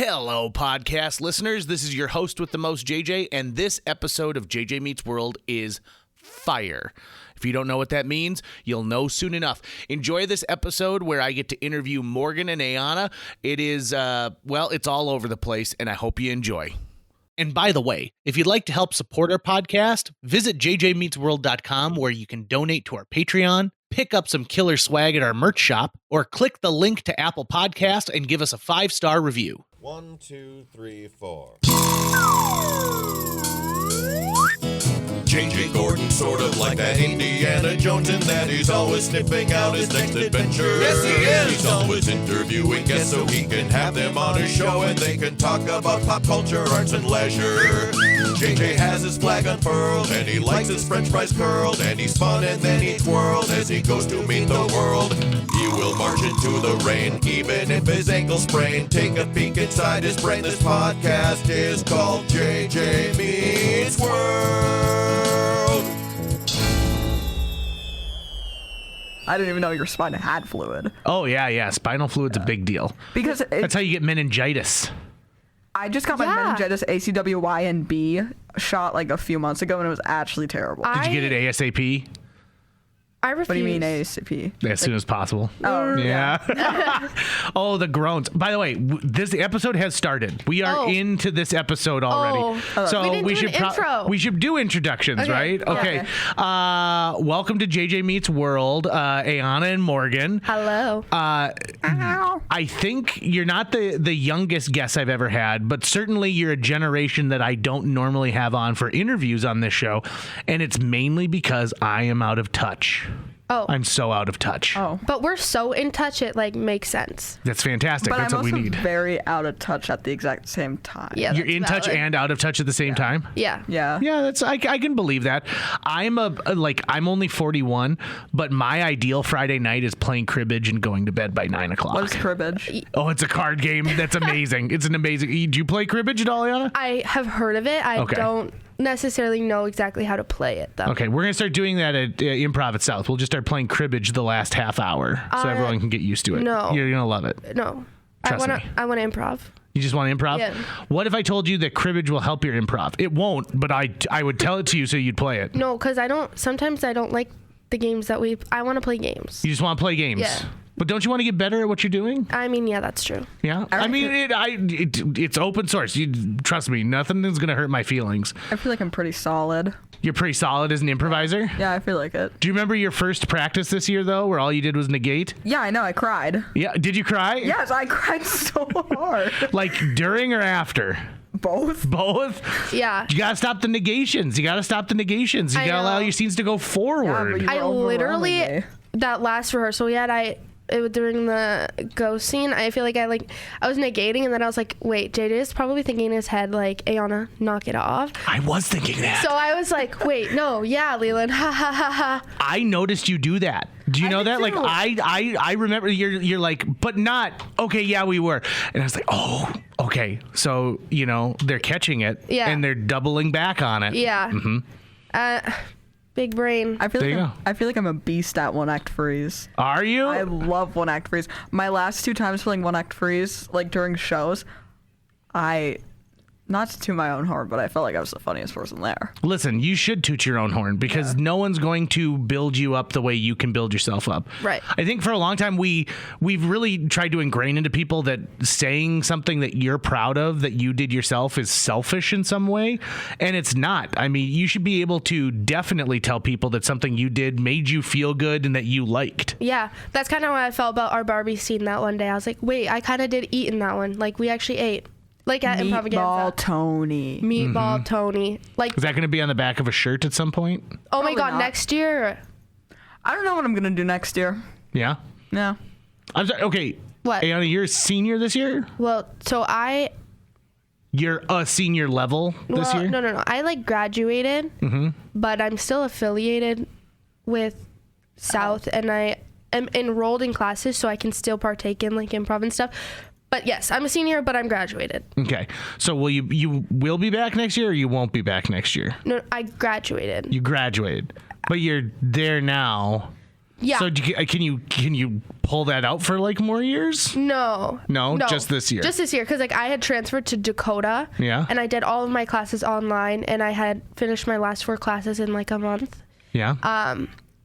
Hello, podcast listeners. This is your host with the most, JJ, and this episode of JJ Meets World is fire. If you don't know what that means, you'll know soon enough. Enjoy this episode where I get to interview Morgan and Ayanna. It is, it's all over the place, and I hope you enjoy. And by the way, if you'd like to help support our podcast, visit jjmeetsworld.com where you can donate to our Patreon, pick up some killer swag at our merch shop, or click the link to Apple Podcast and give us a 5-star review. 1, 2, 3, 4. J.J. Gordon, sort of like that Indiana Jones, in that he's always sniffing out his next adventure. Yes, he is. He's always interviewing guests so he can have them on his show and they can talk about pop culture, arts, and leisure. J.J. has his flag unfurled and he likes his french fries curled, and he's fun and then he twirled as he goes to meet the world. He will march into the rain even if his ankle sprained. Take a peek inside his brain. This podcast is called JJ Meets World. I didn't even know your spine had fluid. Oh, yeah. Spinal fluid's a big deal. Because That's how you get meningitis. I just got my meningitis ACWY and B shot like a few months ago, and it was actually terrible. Did you get it ASAP? I refuse. What do you mean ASAP? As soon as possible. Oh, yeah. Oh, the groans. By the way, this episode has started. We are into this episode already. So we should do an intro. We should do introductions, right? Okay. Welcome to JJ Meets World, Ayanna and Morgan. Hello. I think you're not the youngest guest I've ever had, but certainly you're a generation that I don't normally have on for interviews on this show, and it's mainly because I am out of touch. Oh. I'm so out of touch. Oh. But we're so in touch, it like makes sense. That's fantastic. But That's I'm what we also need. very out of touch at the exact same time. Yeah. You're in touch and out of touch at the same time? Yeah. Yeah. Yeah, that's I can believe that. I'm only 41, but my ideal Friday night is playing cribbage and going to bed by 9 o'clock. What is cribbage? Oh, it's a card game. That's amazing. It's an amazing. Do you play cribbage at all, Ayanna? I have heard of it. I don't necessarily know exactly how to play it though. Okay, we're gonna start doing that at Improv at South. We'll just start playing cribbage the last half hour so everyone can get used to it. No. You're gonna love it. No. Trust me. I want to improv. You just want to improv? Yeah. What if I told you that cribbage will help your improv? It won't, but I would tell it to you so you'd play it. No, because sometimes I don't like the games that I want to play games. You just want to play games? Yeah. But don't you want to get better at what you're doing? I mean, yeah, that's true. Yeah. I mean, it's open source. You trust me. Nothing is going to hurt my feelings. I feel like I'm pretty solid. You're pretty solid as an improviser? Yeah, I feel like it. Do you remember your first practice this year, though, where all you did was negate? Yeah, I know. I cried. Yeah. Did you cry? Yes, I cried so hard. Like during or after? Both. Both? Yeah. You gotta stop the negations. You gotta gotta allow your scenes to go forward. Yeah, I literally, that last rehearsal we had, during the ghost scene, I feel like I was negating, and then I was like, wait, JJ is probably thinking in his head like, Ayanna, knock it off. I was thinking that. So I was like, wait, no, yeah, Leland, ha ha ha ha. I noticed you do that. Do you know that? too. Like I remember you're like, but not okay. Yeah, we were, and I was like, oh, okay. So they're catching it, and they're doubling back on it. Yeah. Mm-hmm. Big brain. I feel like I'm a beast at one act freeze. Are you? I love one act freeze. My last 2 times playing one act freeze, like during shows, not to toot my own horn, but I felt like I was the funniest person there. Listen, you should toot your own horn because no one's going to build you up the way you can build yourself up. Right. I think for a long time we've really tried to ingrain into people that saying something that you're proud of that you did yourself is selfish in some way, and it's not. I mean, you should be able to definitely tell people that something you did made you feel good and that you liked. Yeah, that's kind of what I felt about our Barbie scene that one day. I was like, wait, I kind of did eat in that one. Like, we actually ate. Like at Improvaganza. Meatball Tony. Meatball Tony. Like, is that going to be on the back of a shirt at some point? Oh my God, not. next year? I don't know what I'm going to do next year. Yeah? No. I'm sorry. Okay. What? Ayanna, you're a senior this year? Well, so You're a senior level this year? No. I graduated, but I'm still affiliated with South, and I am enrolled in classes, so I can still partake in improv and stuff. But yes, I'm a senior, but I'm graduated. Okay. So will you will be back next year, or you won't be back next year? No, I graduated. You graduated, but you're there now. Yeah. So can you pull that out for like more years? No, just this year. Just this year, because like I had transferred to Dakota. Yeah. And I did all of my classes online, and I had finished my last 4 classes in like a month. Yeah.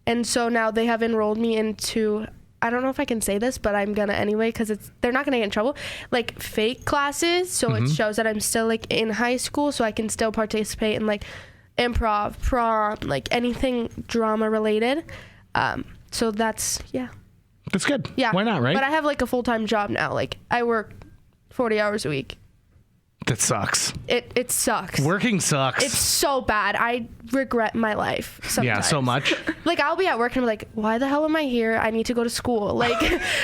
And so now they have enrolled me into, I don't know if I can say this, but I'm gonna anyway, because they're not gonna get in trouble, like fake classes. So it shows that I'm still like in high school, so I can still participate in like improv, prom, like anything drama related. So that's good. Yeah. Why not, right? But I have like a full-time job now. Like I work 40 hours a week. That sucks. It sucks. Working sucks. It's so bad. I regret my life sometimes. Yeah, so much. Like I'll be at work and I'm like, why the hell am I here? I need to go to school. Like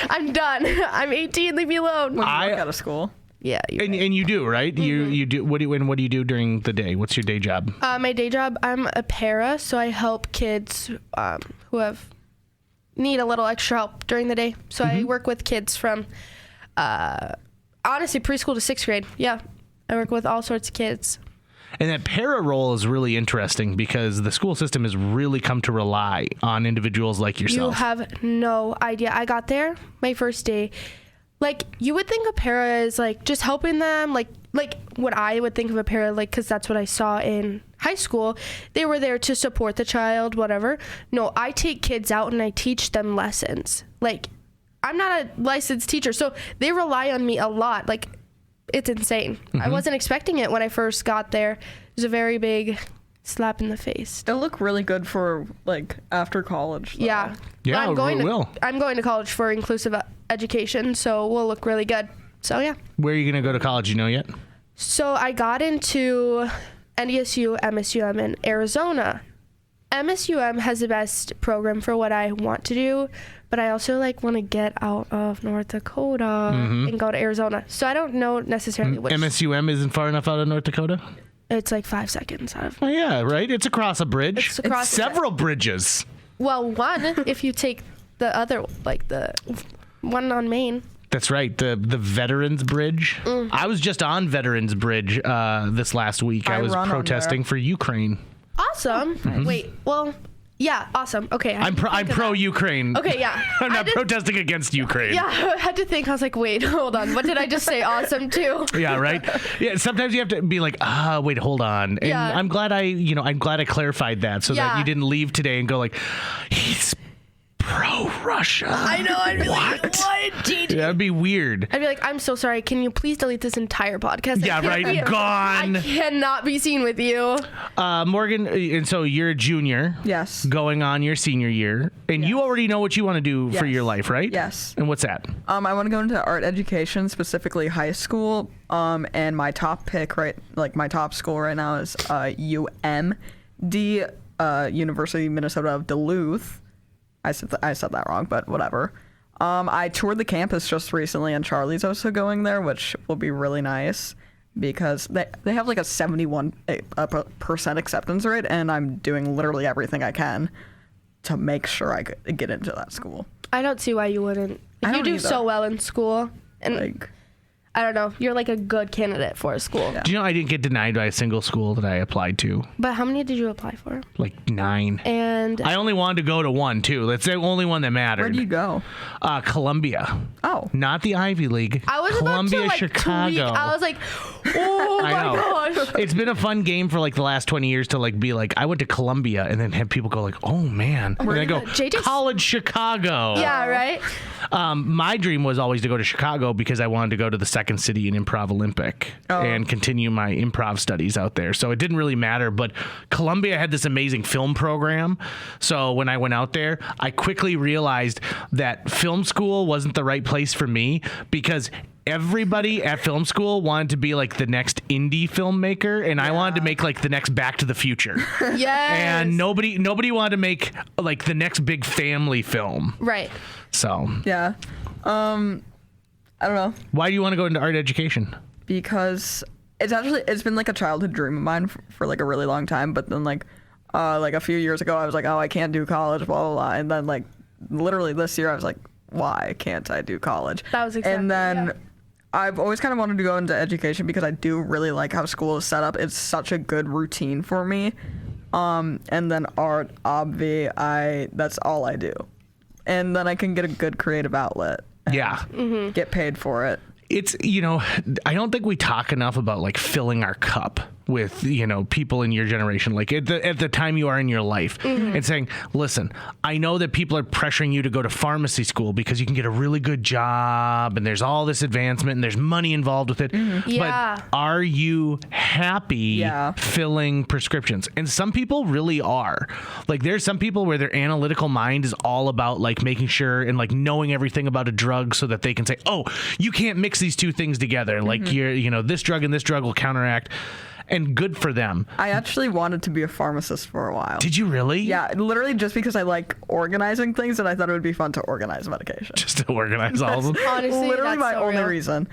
I'm done. I'm 18. Leave me alone. When you work out of school. Yeah. And you do, right? You do. What do you do during the day? What's your day job? My day job, I'm a para, so I help kids who need a little extra help during the day. So I work with kids from honestly preschool to 6th grade. Yeah. I work with all sorts of kids. And that para role is really interesting because the school system has really come to rely on individuals like yourself. You have no idea. I got there my first day. Like, you would think a para is, like, just helping them, like what I would think of a para, like, because that's what I saw in high school. They were there to support the child, whatever. No, I take kids out and I teach them lessons. Like, I'm not a licensed teacher, so they rely on me a lot. Like, it's insane. I wasn't expecting it when I first got there. It was a very big slap in the face. They'll look really good for, like, after college, though. Yeah. Yeah, I'm going will. to college for inclusive education, so we'll look really good. So, yeah. Where are you going to go to college? You know yet? So, I got into NDSU, MSUM in Arizona. MSUM has the best program for what I want to do, but I also like want to get out of North Dakota and go to Arizona. So I don't know necessarily which. MSUM isn't far enough out of North Dakota? It's like 5 seconds out of. Oh, yeah, right? It's across a bridge. It's across several bridges. Well, one, if you take the other, like the one on Maine. That's right, the Veterans Bridge. I was just on Veterans Bridge this last week. I was protesting for Ukraine. Awesome. Wait, well, yeah, awesome. Okay. I'm pro-Ukraine. Okay, yeah. I'm not protesting against Ukraine. Yeah, I had to think. I was like, wait, hold on. What did I just say? Awesome, too. Yeah, right? Yeah, sometimes you have to be like, wait, hold on. And Yeah. I'm glad I clarified that so that you didn't leave today and go like, he's pro-Russia. I know. I'd be like, what? That'd be weird. I'd be like, I'm so sorry. Can you please delete this entire podcast? Yeah, right. Gone. I cannot be seen with you. Morgan, and so you're a junior. Yes. Going on your senior year. And you already know what you want to do for Yes. your life, right? Yes. And what's that? I want to go into art education, specifically high school. And my top pick, my top school right now is UMD, University of Minnesota of Duluth. I said that wrong, but whatever. I toured the campus just recently, and Charlie's also going there, which will be really nice because they have like a 71% acceptance rate, and I'm doing literally everything I can to make sure I could get into that school. I don't see why you wouldn't. I You don't do either. so well in school. And Like, I don't know. You're like a good candidate for a school. Yeah. Do you know I didn't get denied by a single school that I applied to? But how many did you apply for? Like 9. And I only wanted to go to one, too. That's the only one that mattered. where'd you go? Columbia. Oh. Not the Ivy League. I was Columbia, about to Chicago. tweak. I was like, oh I my know. gosh. It's been a fun game for like the last 20 years to like be like, I went to Columbia, and then have people go like, oh man. And I go, JJ's College Chicago. Yeah, right? My dream was always to go to Chicago because I wanted to go to the Second City and Improv Olympic and continue my improv studies out there. So it didn't really matter, but Columbia had this amazing film program. So when I went out there, I quickly realized that film school wasn't the right place for me because everybody at film school wanted to be like the next indie filmmaker, and I wanted to make like the next Back to the Future. Yes. And nobody wanted to make like the next big family film. Right. So Yeah. I don't know. why do you want to go into art education? Because it's been like a childhood dream of mine for like a really long time, but then like a few years ago I was like, oh, I can't do college, blah blah blah, and then like literally this year I was like, why can't I do college? That was exactly. And then I've always kind of wanted to go into education because I do really like how school is set up. It's such a good routine for me. And then art, that's all I do. and then I can get a good creative outlet. And get paid for it. It's, I don't think we talk enough about like filling our cup with, people in your generation, like at the time you are in your life, and saying, listen, I know that people are pressuring you to go to pharmacy school because you can get a really good job and there's all this advancement and there's money involved with it. Yeah. But are you happy filling prescriptions? And some people really are. Like there's some people where their analytical mind is all about like making sure and like knowing everything about a drug so that they can say, oh, you can't mix these two things together. Like this drug and this drug will counteract. And good for them. I actually wanted to be a pharmacist for a while. Did you really? Yeah, literally just because I like organizing things and I thought it would be fun to organize medication. Just to organize all of them? Honestly, literally that's my so only real. reason.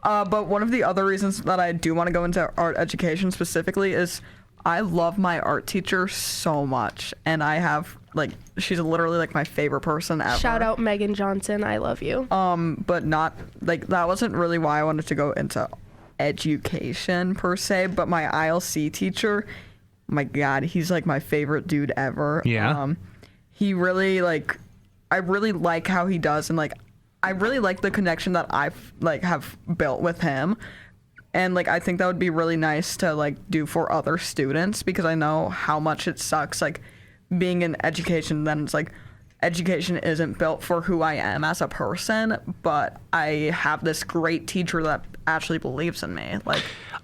But one of the other reasons that I do want to go into art education specifically is I love my art teacher so much. And I have, she's literally like my favorite person ever. Shout out Megan Johnson. I love you. But not, that wasn't really why I wanted to go into education per se, but my ILC teacher, my God, he's like my favorite dude ever. Yeah. He really I really like how he does, and I really like the connection that I've have built with him, and I think that would be really nice to do for other students, because I know how much it sucks being in education. Then it's education isn't built for who I am as a person, but I have this great teacher that actually believes in me.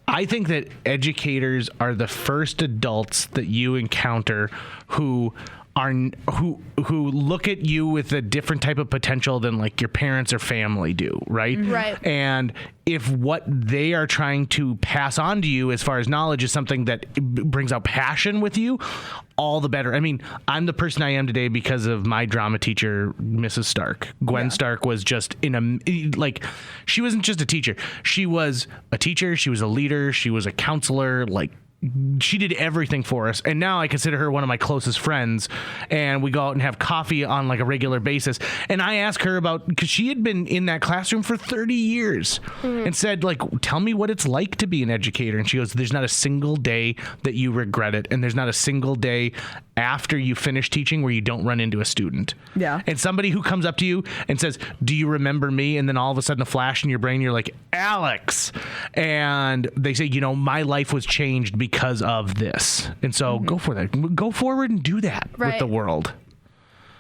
I think that educators are the first adults that you encounter who look at you with a different type of potential than your parents or family do, right? Right. And if what they are trying to pass on to you as far as knowledge is something that brings out passion with you, all the better. I mean, I'm the person I am today because of my drama teacher, Mrs. Stark. Gwen Stark was just she wasn't just a teacher. She was a teacher. She was a leader. She was a counselor. She did everything for us, and now I consider her one of my closest friends, and we go out and have coffee on a regular basis. And I ask her because she had been in that classroom for 30 years and said, tell me what it's like to be an educator. And she goes, there's not a single day that you regret it, and there's not a single day after you finish teaching where you don't run into a student. Yeah. And somebody who comes up to you and says, do you remember me? And then all of a sudden a flash in your brain, you're like, Alex. And they say, my life was changed because of this. And so go for that. Go forward and do that with the world.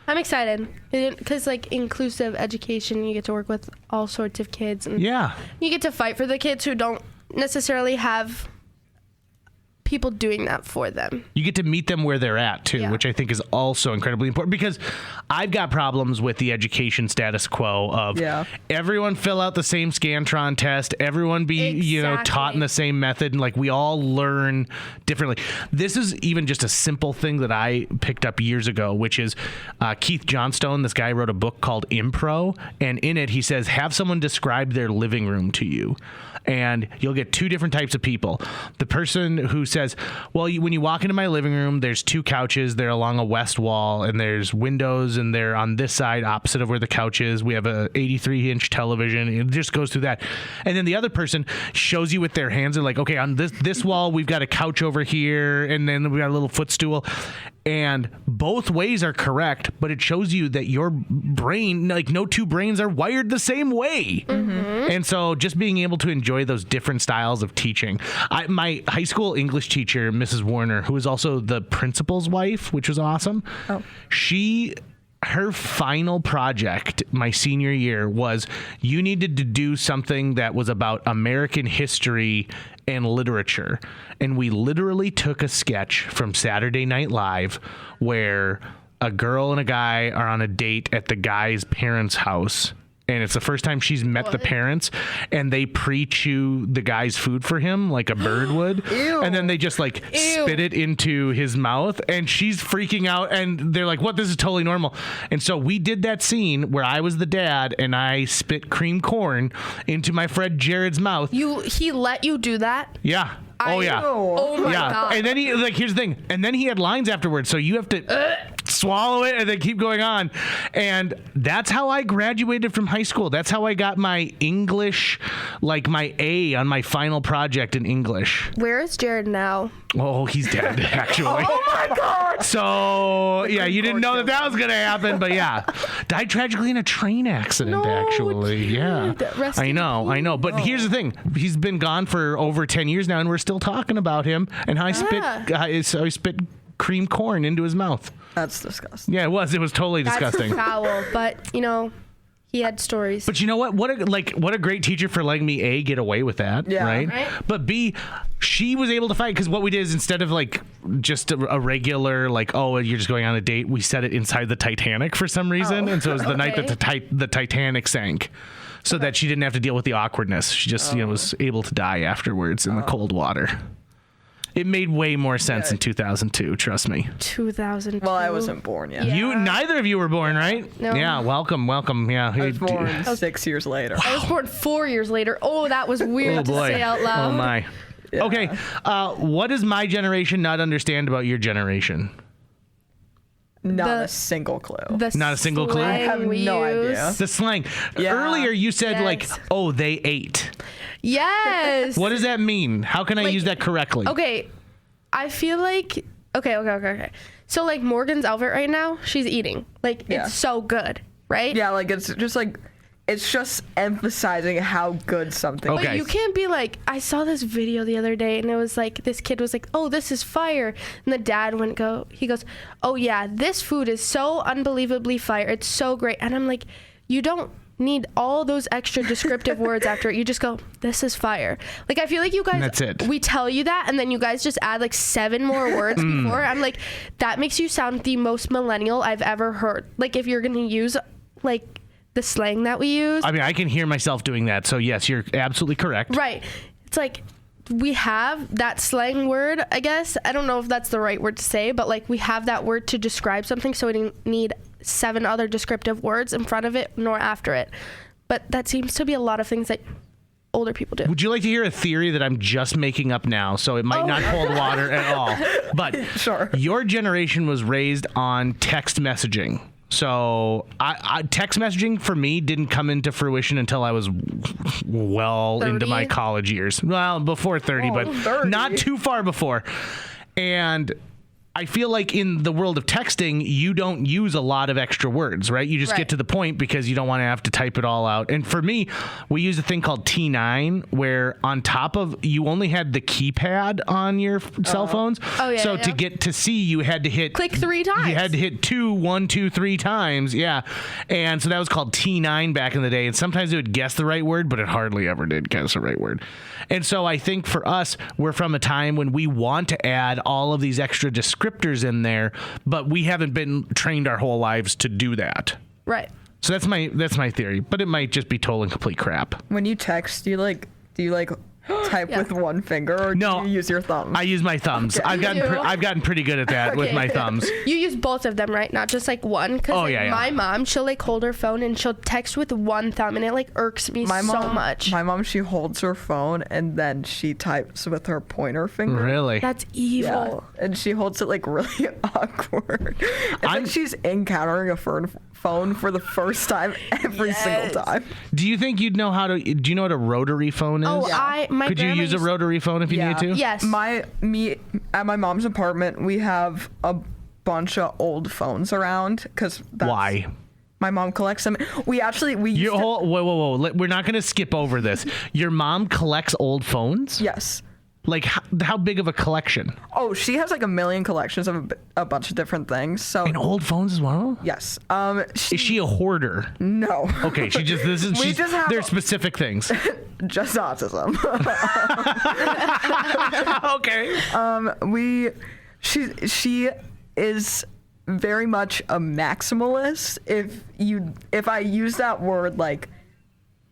I'm excited because inclusive education, you get to work with all sorts of kids. And you get to fight for the kids who don't necessarily have people doing that for them. You get to meet them where they're at too, which I think is also incredibly important, because I've got problems with the education status quo of everyone fill out the same Scantron test, everyone be taught in the same method, and we all learn differently. This is even just a simple thing that I picked up years ago, which is Keith Johnstone, this guy wrote a book called Impro, and in it he says, have someone describe their living room to you. And you'll get two different types of people. The person who says, well, when you walk into my living room, there's two couches. They're along a west wall, and there's windows, and they're on this side opposite of where the couch is. We have a 83-inch television. It just goes through that. And then the other person shows you with their hands. They're like, okay, on this wall, we've got a couch over here, and then we got a little footstool. And both ways are correct, but it shows you that your brain, no two brains are wired the same way. And so just being able to enjoy those different styles of teaching. My high school English teacher, Mrs. Warner, who was also the principal's wife, which was awesome. Her final project my senior year was, you needed to do something that was about American history and literature. And we literally took a sketch from Saturday Night Live where a girl and a guy are on a date at the guy's parents' house. And it's the first time she's met the parents, and they pre-chew the guy's food for him like a bird would. And then they just spit it into his mouth, and she's freaking out, and they're like, what? This is totally normal. And so we did that scene where I was the dad and I spit cream corn into my friend Jared's mouth. He let you do that? Yeah. Oh, yeah. Oh, my God. And then he, here's the thing. And then he had lines afterwards. So you have to swallow it and then keep going on. And that's how I graduated from high school. That's how I got my English, like my A on my final project in English. Where is Jared now? Oh, he's dead, actually. Oh my God! So, yeah, you didn't know that was going to happen, but yeah. Died tragically in a train accident, actually. Yeah. Rest I in know. But here's the thing. He's been gone for over 10 years now, and we're still talking about him and how I spit cream corn into his mouth. That's disgusting. Yeah, it was. It was totally disgusting. That's foul, but, he had stories. But you know what? What a great teacher for letting me A, get away with that, Yeah. right? But B, she was able to fight, because what we did is, instead of like just a regular you're just going on a date, we set it inside the Titanic for some reason, and so it was the night that the Titanic sank, so that she didn't have to deal with the awkwardness. She just was able to die afterwards in the cold water. It made way more sense in 2002. Trust me. 2002. Well, I wasn't born yet. Yeah. Neither of you were born, right? No. Yeah. Welcome. Yeah. I was born 6 years later. I was born 4 years later. Oh, that was weird to say out loud. Oh my. Yeah. Okay. What does my generation not understand about your generation? Not a single clue. Not a single clue? I have no idea. The slang. Yeah. Earlier you said Yes. they ate. Yes. What does that mean? How can I use that correctly? Okay, I feel like okay. So Morgan's outfit right now, she's eating. Yeah. It's so good, right? Yeah, it's just emphasizing how good something Okay. But you can't be I saw this video the other day and it was this kid was oh, this is fire. And the dad he goes, oh yeah, this food is so unbelievably fire. It's so great. And I'm you don't need all those extra descriptive words after it. You just go, this is fire. I feel you guys, that's it. We tell you that and then you guys just add 7 more words before. I'm that makes you sound the most millennial I've ever heard. If you're going to use the slang that we use. I mean, I can hear myself doing that. So yes, you're absolutely correct. Right. It's we have that slang word, I guess. I don't know if that's the right word to say, but we have that word to describe something, so we didn't need 7 other descriptive words in front of it nor after it. But that seems to be a lot of things that older people do. Would you like to hear a theory that I'm just making up now, so it might not hold water at all? But Sure. Your generation was raised on text messaging. So text messaging for me didn't come into fruition until I was well 30? into my college years. Well, before 30, but 30. not too far before. And I feel in the world of texting, you don't use a lot of extra words, right? You just get to the point because you don't want to have to type it all out. And for me, we use a thing called T9, where on top of, you only had the keypad on your cell phones. Oh, yeah, so yeah. to get to C, you had to hit... Click 3 times. You had to hit 1, 2, 3 times. Yeah. And so that was called T9 back in the day. And sometimes it would guess the right word, but it hardly ever did guess the right word. And so I think for us, we're from a time when we want to add all of these extra descriptors in there, but we haven't been trained our whole lives to do that. Right. So that's my theory, but it might just be total and complete crap. When you text, do you type with one finger, or No, do you use your thumb? I use my thumbs. Okay. I've gotten pretty good at that with my thumbs. You use both of them, right? Not just one? Because yeah. my mom, she'll hold her phone and she'll text with one thumb, and it irks me so much. My mom, she holds her phone and then she types with her pointer finger. Really? That's Yeah, evil. and she holds it really awkward. It's she's encountering a phone for the first time every single time. Do you think you'd know how to? Do you know what a rotary phone is? Oh, my Could you grandma use a rotary phone if you needed to? Yes. Me at my mom's apartment, we have a bunch of old phones around because Why? My mom collects them. We used to, Whoa. We're not going to skip over this. Your mom collects old phones? yes. How big of a collection? Oh, she has a million collections of a bunch of different things. So And old phones as well? yes. Is she a hoarder? No. Okay, they're specific things. Just autism. Okay. She is very much a maximalist. If I use that word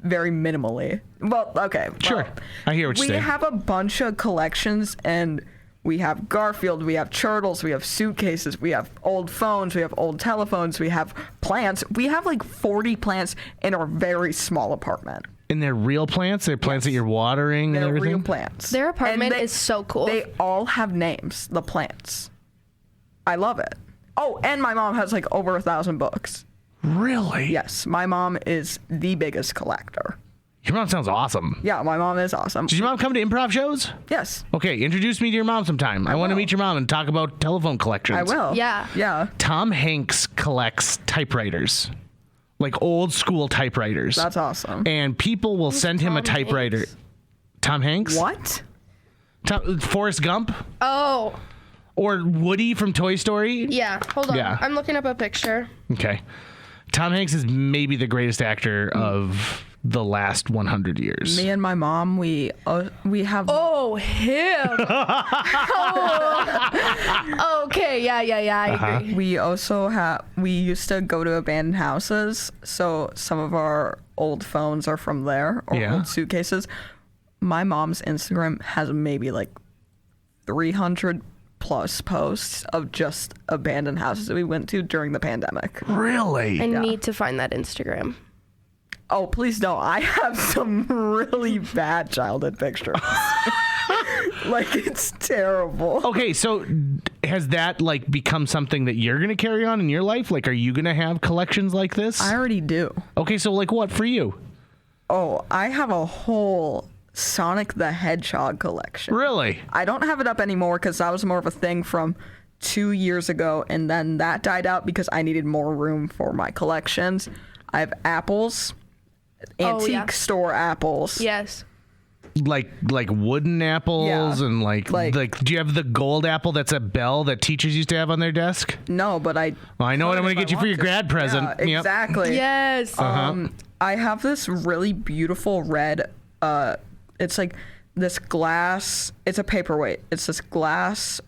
very minimally. Well, okay. Sure. I hear what you're We saying. have a bunch of collections, and we have Garfield, we have turtles, we have suitcases, we have old phones, we have old telephones, we have plants. We have 40 plants in our very small apartment. And they're real plants? They're plants that you're watering and They're everything? real plants. Their apartment And is so cool. They all have names, the plants. I love it. Oh, and my mom has like over 1,000 books. Really? Yes, my mom is the biggest collector. Your mom sounds awesome. Yeah, my mom is awesome. Does your mom come to improv shows? Yes, Okay, introduce me to your mom sometime. I want to will. meet your mom and talk about telephone collections. I will. Yeah. Yeah, Tom Hanks collects typewriters, like old school typewriters. that's awesome. And people will send him a Tom typewriter. Hanks? Tom Hanks? What? Forrest Gump? Oh, Or Woody from Toy Story? yeah. Hold on. Yeah. I'm looking up a picture. Okay. Tom Hanks is maybe the greatest actor of the last 100 years. Me and my mom, we have. Oh, him. Oh. Okay. Yeah. I agree. We also have. We used to go to abandoned houses, so some of our old phones are from there, or Yeah. old suitcases. My mom's Instagram has maybe like 300 plus posts of just abandoned houses that we went to during the pandemic. Really? I need to find that Instagram. Oh, please don't. I have some really bad childhood pictures. Like, it's terrible. Okay, so has that like become something that you're going to carry on in your life? Like, are you going to have collections like this? I already do. Okay, so like what for you? Oh, I have a whole Sonic the Hedgehog collection. Really? I don't have it up anymore because that was more of a thing from 2 years ago, and then that died out because I needed more room for my collections. I have apples, antique yeah. store apples. Yes. Like wooden apples Yeah. and like do you have the gold apple that's a bell that teachers used to have on their desk? No, but I. Well, I know what I'm could going if to get you I for your want to. grad present. Yeah, Yep. exactly. Yes. I have this really beautiful red. It's like this glass. It's a paperweight. It's this glass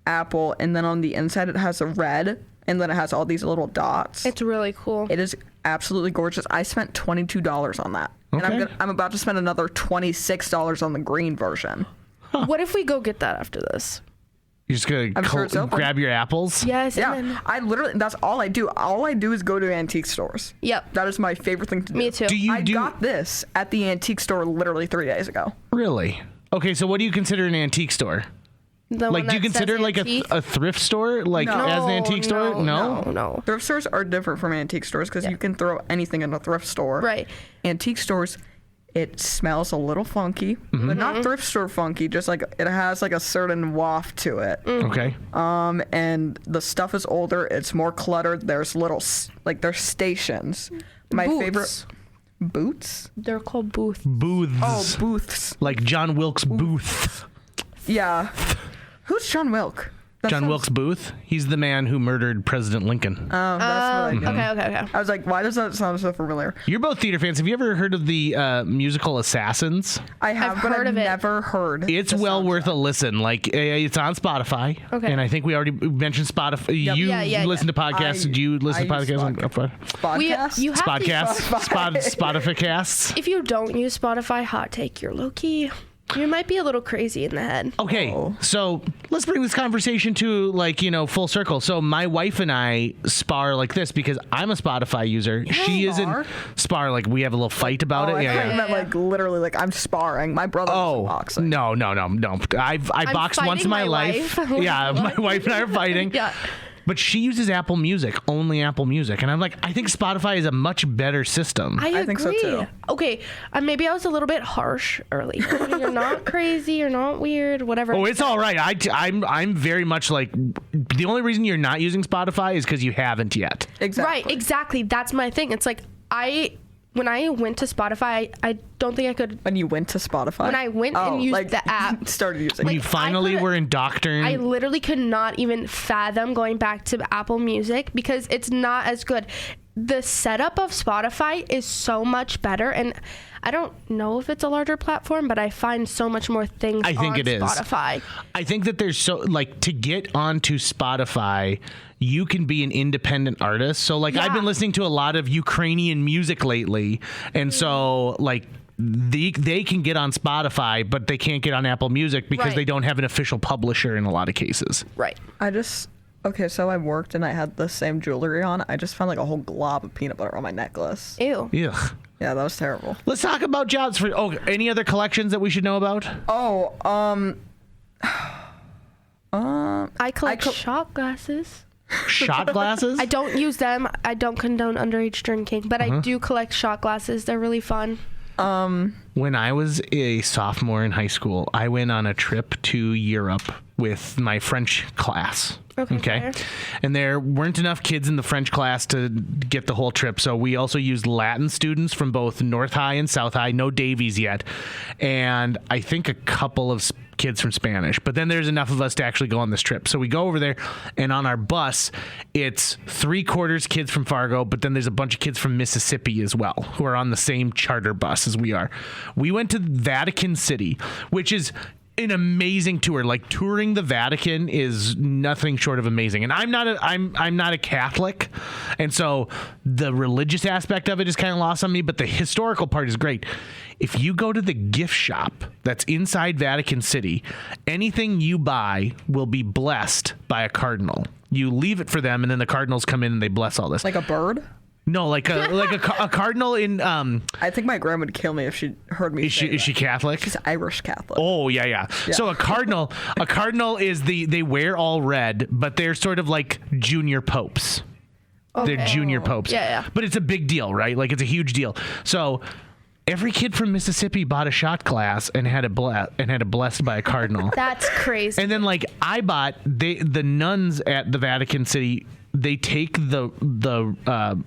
apple, and then on the inside it has a red, and then it has all these little dots. It's really cool. It is absolutely gorgeous. I spent $22 on that, and Okay. I'm about to spend another $26 on the green version. What if we go get that after this? You're just going I'm sure it's to open. grab your apples? Yes. Yeah, And then, I literally. That's all I do. All I do is go to antique stores. Yep. That is my favorite thing to do. Me too. Do you I got this at the antique store literally 3 days ago. Really? Okay, so what do you consider an antique store? The Like, one do you that says consider like antique? a thrift store like No. as an antique store? No. Thrift stores are different from antique stores because you can throw anything in a thrift store. Right. Antique stores, it smells a little funky, but not thrift store funky. Just like it has like a certain waft to it. Okay. And the stuff is older. It's more cluttered. There's little there's stations. My Booths. favorite boots. They're called booths. Booths. Oh, booths. Like John Wilkes Booth. Yeah. Who's John Wilk? That John sounds- Wilkes Booth. He's the man who murdered President Lincoln. Oh, that's what I knew. Okay. I was like, why does that sound so familiar? You're both theater fans. Have you ever heard of the musical Assassins? I have, I've but heard I've of it. never heard. It's the well soundtrack. worth a listen. Like it's on Spotify. Okay. And I think we already mentioned Spotify. You Yeah. listen to podcasts. Do you listen to I use podcasts on Podcast? You have to. Spodcasts? Spotify casts? If you don't use Spotify, hot take, you're low key. You might be a little crazy in the head. Okay, Oh. so let's bring this conversation to full circle. So my wife and I spar like this because I'm a Spotify user. She isn't spar like we have a little fight about Oh, it. I thought you meant like literally like I'm sparring. My brother was Oh boxing. no! I boxed once in fighting my my life. wife. Yeah, my wife and I are fighting. Yeah. But she uses Apple Music, only Apple Music, and I'm like, I think Spotify is a much better system. I agree. think so, too. Okay, maybe I was a little bit harsh earlier. You're not crazy. You're not weird. Whatever. Oh, it's all right. I'm very much like the only reason you're not using Spotify is because you haven't yet. Exactly. Right. Exactly. That's my thing. It's like when I went to Spotify, I don't think I could. When you went to Spotify. When I went and used the app. Started using. You it. finally were indoctrinated. I literally could not even fathom going back to Apple Music because it's not as good. The setup of Spotify is so much better, and I don't know if it's a larger platform, but I find so much more things I think on it is. Spotify. I think that there's to get onto Spotify, you can be an independent artist. So I've Yeah. been listening to a lot of Ukrainian music lately, and so they can get on Spotify, but they can't get on Apple Music because Right. they don't have an official publisher in a lot of cases. Right. Okay, so I worked and I had the same jewelry on. I just found like a whole glob of peanut butter on my necklace. Ew. Ugh. Yeah, that was terrible. Let's talk about jobs for. Oh, any other collections that we should know about? Oh, I collect co- shot glasses. Shot glasses? I don't use them. I don't condone underage drinking, but I do collect shot glasses. They're really fun. When I was a sophomore in high school, I went on a trip to Europe with my French class. Okay. Fair. And there weren't enough kids in the French class to get the whole trip. So we also used Latin students from both North High and South High. No Davies yet. And I think a couple of kids from Spanish. But then there's enough of us to actually go on this trip. So we go over there, and on our bus, it's 3/4 kids from Fargo, but then there's a bunch of kids from Mississippi as well who are on the same charter bus as we are. We went to Vatican City, which is an amazing tour. Like, touring the Vatican is nothing short of amazing. And I'm not a Catholic, and so the religious aspect of it is kind of lost on me, but the historical part is great. If you go to the gift shop that's inside Vatican City, anything you buy will be blessed by a cardinal. You leave it for them, and then the cardinals come in and they bless all this. Like a bird? No, like a cardinal in. I think my grandma would kill me if she heard me. Is she Catholic? She's Irish Catholic. Oh yeah. So a cardinal is they wear all red, but they're sort of like junior popes. Okay. They're junior popes. Yeah. But it's a big deal, right? Like, it's a huge deal. So every kid from Mississippi bought a shot glass and had it blessed by a cardinal. That's crazy. And then, like, I bought the nuns at the Vatican City. They take the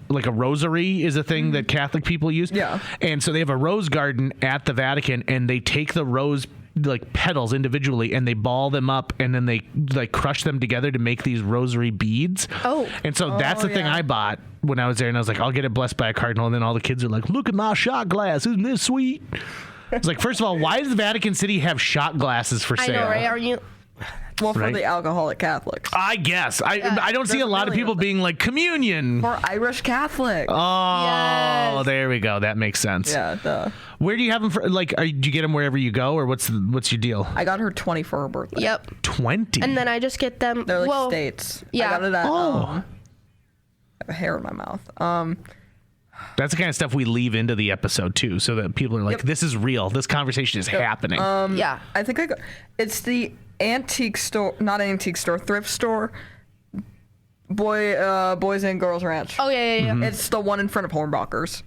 like a rosary is a thing that Catholic people use. Yeah. And so they have a rose garden at the Vatican, and they take the rose like petals individually and they ball them up, and then they like crush them together to make these rosary beads. Oh. And so that's the thing I bought when I was there, and I was like, I'll get it blessed by a cardinal. And then all the kids are like, look at my shot glass. Isn't this sweet? It's like, first of all, why does the Vatican City have shot glasses for sale? I know, right? Are you... Well, for the alcoholic Catholics. I guess. I don't see a lot of people being like, communion. Or Irish Catholic. Oh, Yes. There we go. That makes sense. Yeah, duh. Where do you have them for? Like, do you get them wherever you go, or what's your deal? I got her 20 for her birthday. Yep. 20. And then I just get them... They're like states. Yeah. I got it at, Oh. I have a hair in my mouth. That's the kind of stuff we leave into the episode too, so that people are like, this is real. This conversation is happening. yeah. I think it's the antique store, not antique store, thrift store. Boys and Girls Ranch. Oh, yeah. Mm-hmm. It's the one in front of Hornbachers.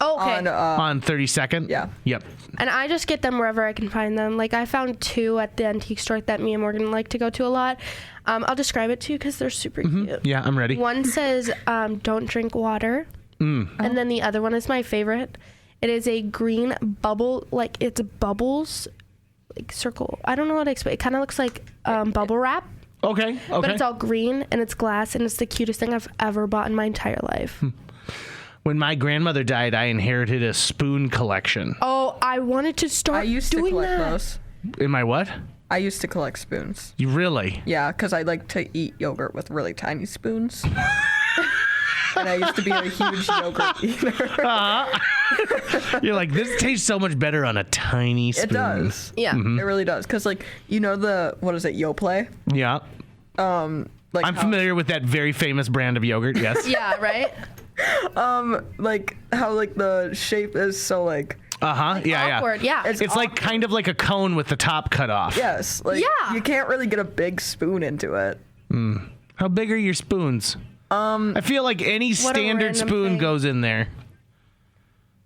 Oh, okay. On 32nd? Yeah. Yep. And I just get them wherever I can find them. Like, I found 2 at the antique store that me and Morgan like to go to a lot. I'll describe it to you because they're super cute. Yeah, I'm ready. One says, don't drink water. And then the other one is my favorite. It is a green bubble, like it's bubbles, like circle. I don't know how to explain. It kind of looks like bubble wrap. Okay. But it's all green and it's glass and it's the cutest thing I've ever bought in my entire life. When my grandmother died, I inherited a spoon collection. Oh, I wanted to start I used to doing collect that. those. Am I what? I used to collect spoons. You really? Yeah, because I like to eat yogurt with really tiny spoons. And I used to be a huge yogurt eater. You're like, this tastes so much better on a tiny spoon. It does. Yeah. It really does. Because, like, you know what is it, Yoplait? Yeah. Like I'm familiar with that very famous brand of yogurt, yes. Yeah, right? Like, how, like, the shape is so, like... Yeah. Awkward, yeah. It's like kind of like a cone with the top cut off. Yes. Like, Yeah. you can't really get a big spoon into it. How big are your spoons? I feel like any standard random spoon thing. goes in there.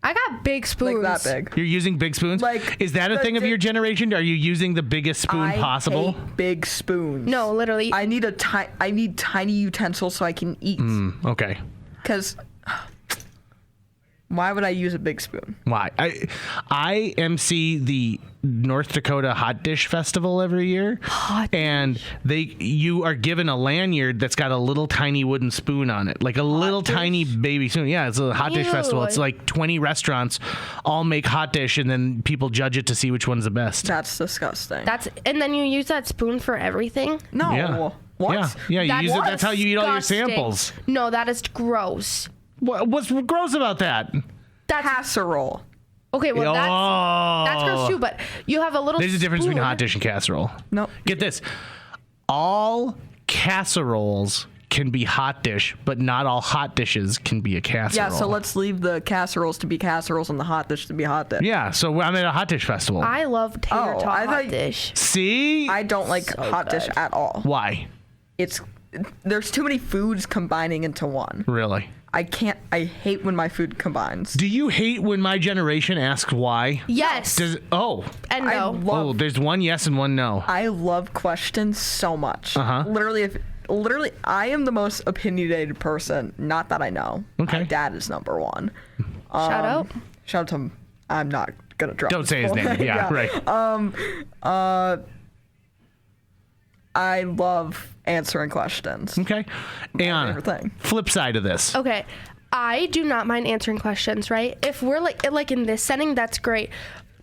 I got big spoons. Like that big. You're using big spoons? Like, is that a thing of your generation? Are you using the biggest spoon possible? I hate big spoons. No, literally. I need tiny utensils so I can eat. Okay. Because why would I use a big spoon? Why? I MC the North Dakota Hot Dish Festival every year. And you are given a lanyard that's got a little tiny wooden spoon on it. Like a little tiny baby spoon. Yeah, it's a hot dish festival. It's like 20 restaurants all make hot dish and then people judge it to see which one's the best. That's disgusting. And then you use that spoon for everything? No. Yeah. What? Yeah, you use it. That's how you eat all your Disgusting. samples. No, that is gross. What's gross about that? Casserole. Okay, well, that's gross too, but you have a little There's a difference between spoon. hot dish and casserole. No. Get this. All casseroles can be hot dish, but not all hot dishes can be a casserole. Yeah, so let's leave the casseroles to be casseroles and the hot dish to be hot dish. Yeah, so I'm at a hot dish festival. I love tater tot I hot thought- dish. See? I don't like hot dish at all. Why? It's there's too many foods combining into one. Really? I hate when my food combines. Do you hate when my generation asks why? Yes. And no. There's one yes and one no. I love questions so much. Literally, I am the most opinionated person. Not that I know. Okay. My dad is number one. Shout out. Shout out to him. I'm not gonna drop. Don't say his name. Yeah, right. I love answering questions. Okay. And favorite thing. flip side of this. Okay. I do not mind answering questions, right? If we're like in this setting, that's great.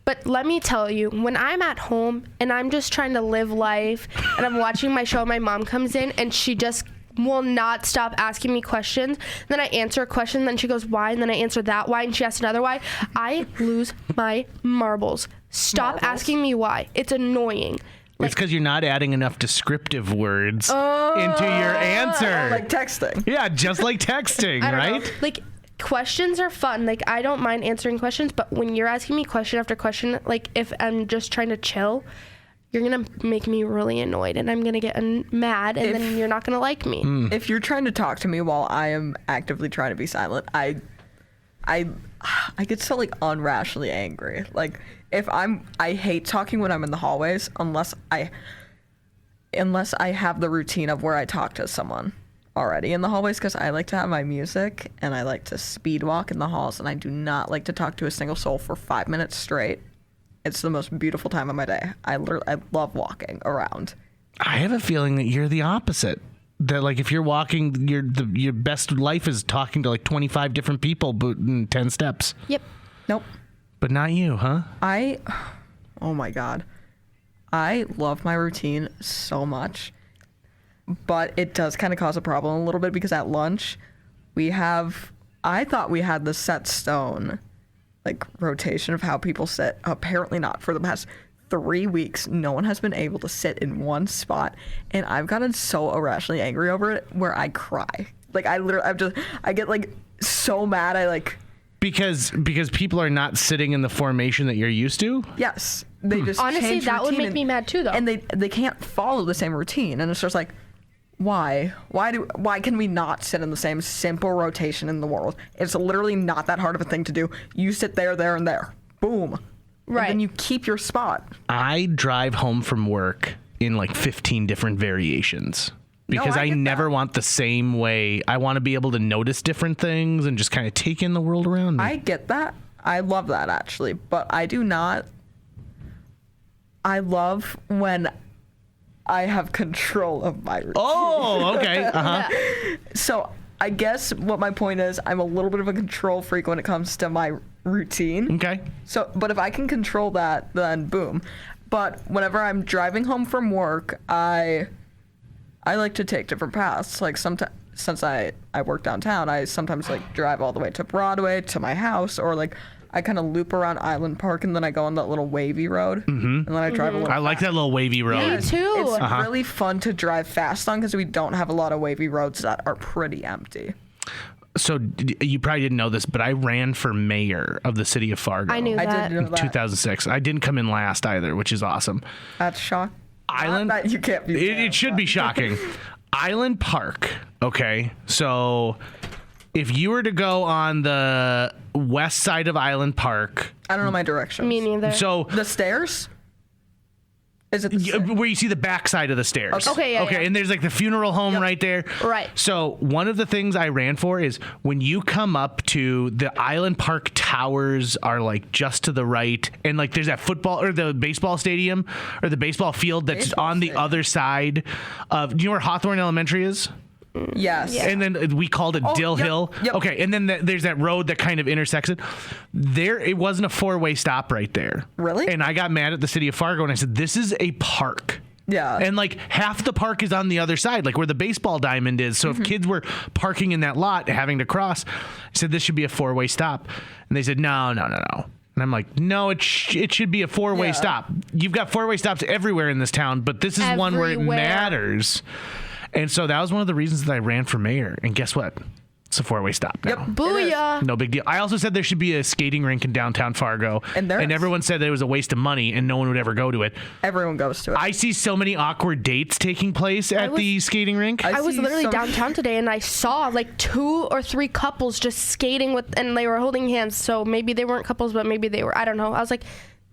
But let me tell you, when I'm at home and I'm just trying to live life and I'm watching my show, my mom comes in and she just will not stop asking me questions. Then I answer a question, then she goes, why? And then I answer that why, and she asks another why. I lose my marbles. Stop asking me why. It's annoying. It's because you're not adding enough descriptive words into your answer. Like texting. Yeah, just like texting, I don't right? know. Like, questions are fun. Like, I don't mind answering questions, but when you're asking me question after question, like, if I'm just trying to chill, you're going to make me really annoyed, and I'm going to get mad, and then you're not going to like me. If you're trying to talk to me while I am actively trying to be silent, I get so, like, unrationally angry. Like, I hate talking when I'm in the hallways unless I have the routine of where I talk to someone already in the hallways, because I like to have my music and I like to speed walk in the halls, and I do not like to talk to a single soul for 5 minutes straight. It's the most beautiful time of my day. I love walking around. I have a feeling that you're the opposite. That, like, if you're walking, your best life is talking to like 25 different people, but in 10 steps. Yep. Nope. But not you, huh? Oh my God. I love my routine so much, but it does kind of cause a problem a little bit, because at lunch I thought we had the set stone, like, rotation of how people sit. Apparently not. For the past 3 weeks, no one has been able to sit in one spot, and I've gotten so irrationally angry over it where I cry. Like, I get, like, so mad. Because people are not sitting in the formation that you're used to? Yes. They just Honestly, change that would routine, make me mad too, though. And they can't follow the same routine, and it's just like, why can we not sit in the same simple rotation in the world? It's literally not that hard of a thing to do. You sit there, and there. Boom. Right. And then you keep your spot. I drive home from work in like 15 different variations. Because I never want the same way. I want to be able to notice different things and just kind of take in the world around me. I get that. I love that, actually. But I do not. I love when I have control of my routine. Oh, okay. Uh-huh. So I guess what my point is, I'm a little bit of a control freak when it comes to my routine. Okay. So, but if I can control that, then boom. But whenever I'm driving home from work, I like to take different paths. Like, sometimes, since I work downtown, I sometimes like drive all the way to Broadway to my house, or like I kind of loop around Island Park, and then I go on that little wavy road, and then I drive a little. I like that little wavy road. Me too. It's really fun to drive fast on, because we don't have a lot of wavy roads that are pretty empty. So you probably didn't know this, but I ran for mayor of the city of Fargo. I knew I that. did know in that. 2006. I didn't come in last either, which is awesome. That's shocking. Island. Not that you can't be. It should be shocking. Island Park. Okay, so if you were to go on the west side of Island Park, I don't know my directions. Me neither. so The stairs? Is it the where you see the back side of the stairs. Okay, yeah, yeah. And there's like the funeral home right there. Right. So one of the things I ran for is when you come up to the Island Park towers are like just to the right, and like there's that football or the baseball stadium or the baseball field that's Baseball on the stadium. other side of. Do you know where Hawthorne Elementary is? Yes. Yeah. And then we called it Dill yep, Hill. yep. Okay, and then there's that road that kind of intersects it. There, it wasn't a four-way stop right there. Really? And I got mad at the city of Fargo, and I said, "This is a park." Yeah. And like half the park is on the other side, like where the baseball diamond is. So if kids were parking in that lot, having to cross, I said this should be a four-way stop, and they said, "No." And I'm like, no, it should be a four-way stop. You've got four-way stops everywhere in this town, but this is one where it Everywhere. matters. And so that was one of the reasons that I ran for mayor. And guess what? It's a 4-way stop now. Yep. Booyah. No big deal. I also said there should be a skating rink in downtown Fargo. And there is. everyone said that it was a waste of money and no one would ever go to it. Everyone goes to it. I see so many awkward dates taking place at the skating rink. I was see literally some- downtown today and I saw like 2 or 3 couples just skating and they were holding hands. So maybe they weren't couples, but maybe they were. I don't know. I was like,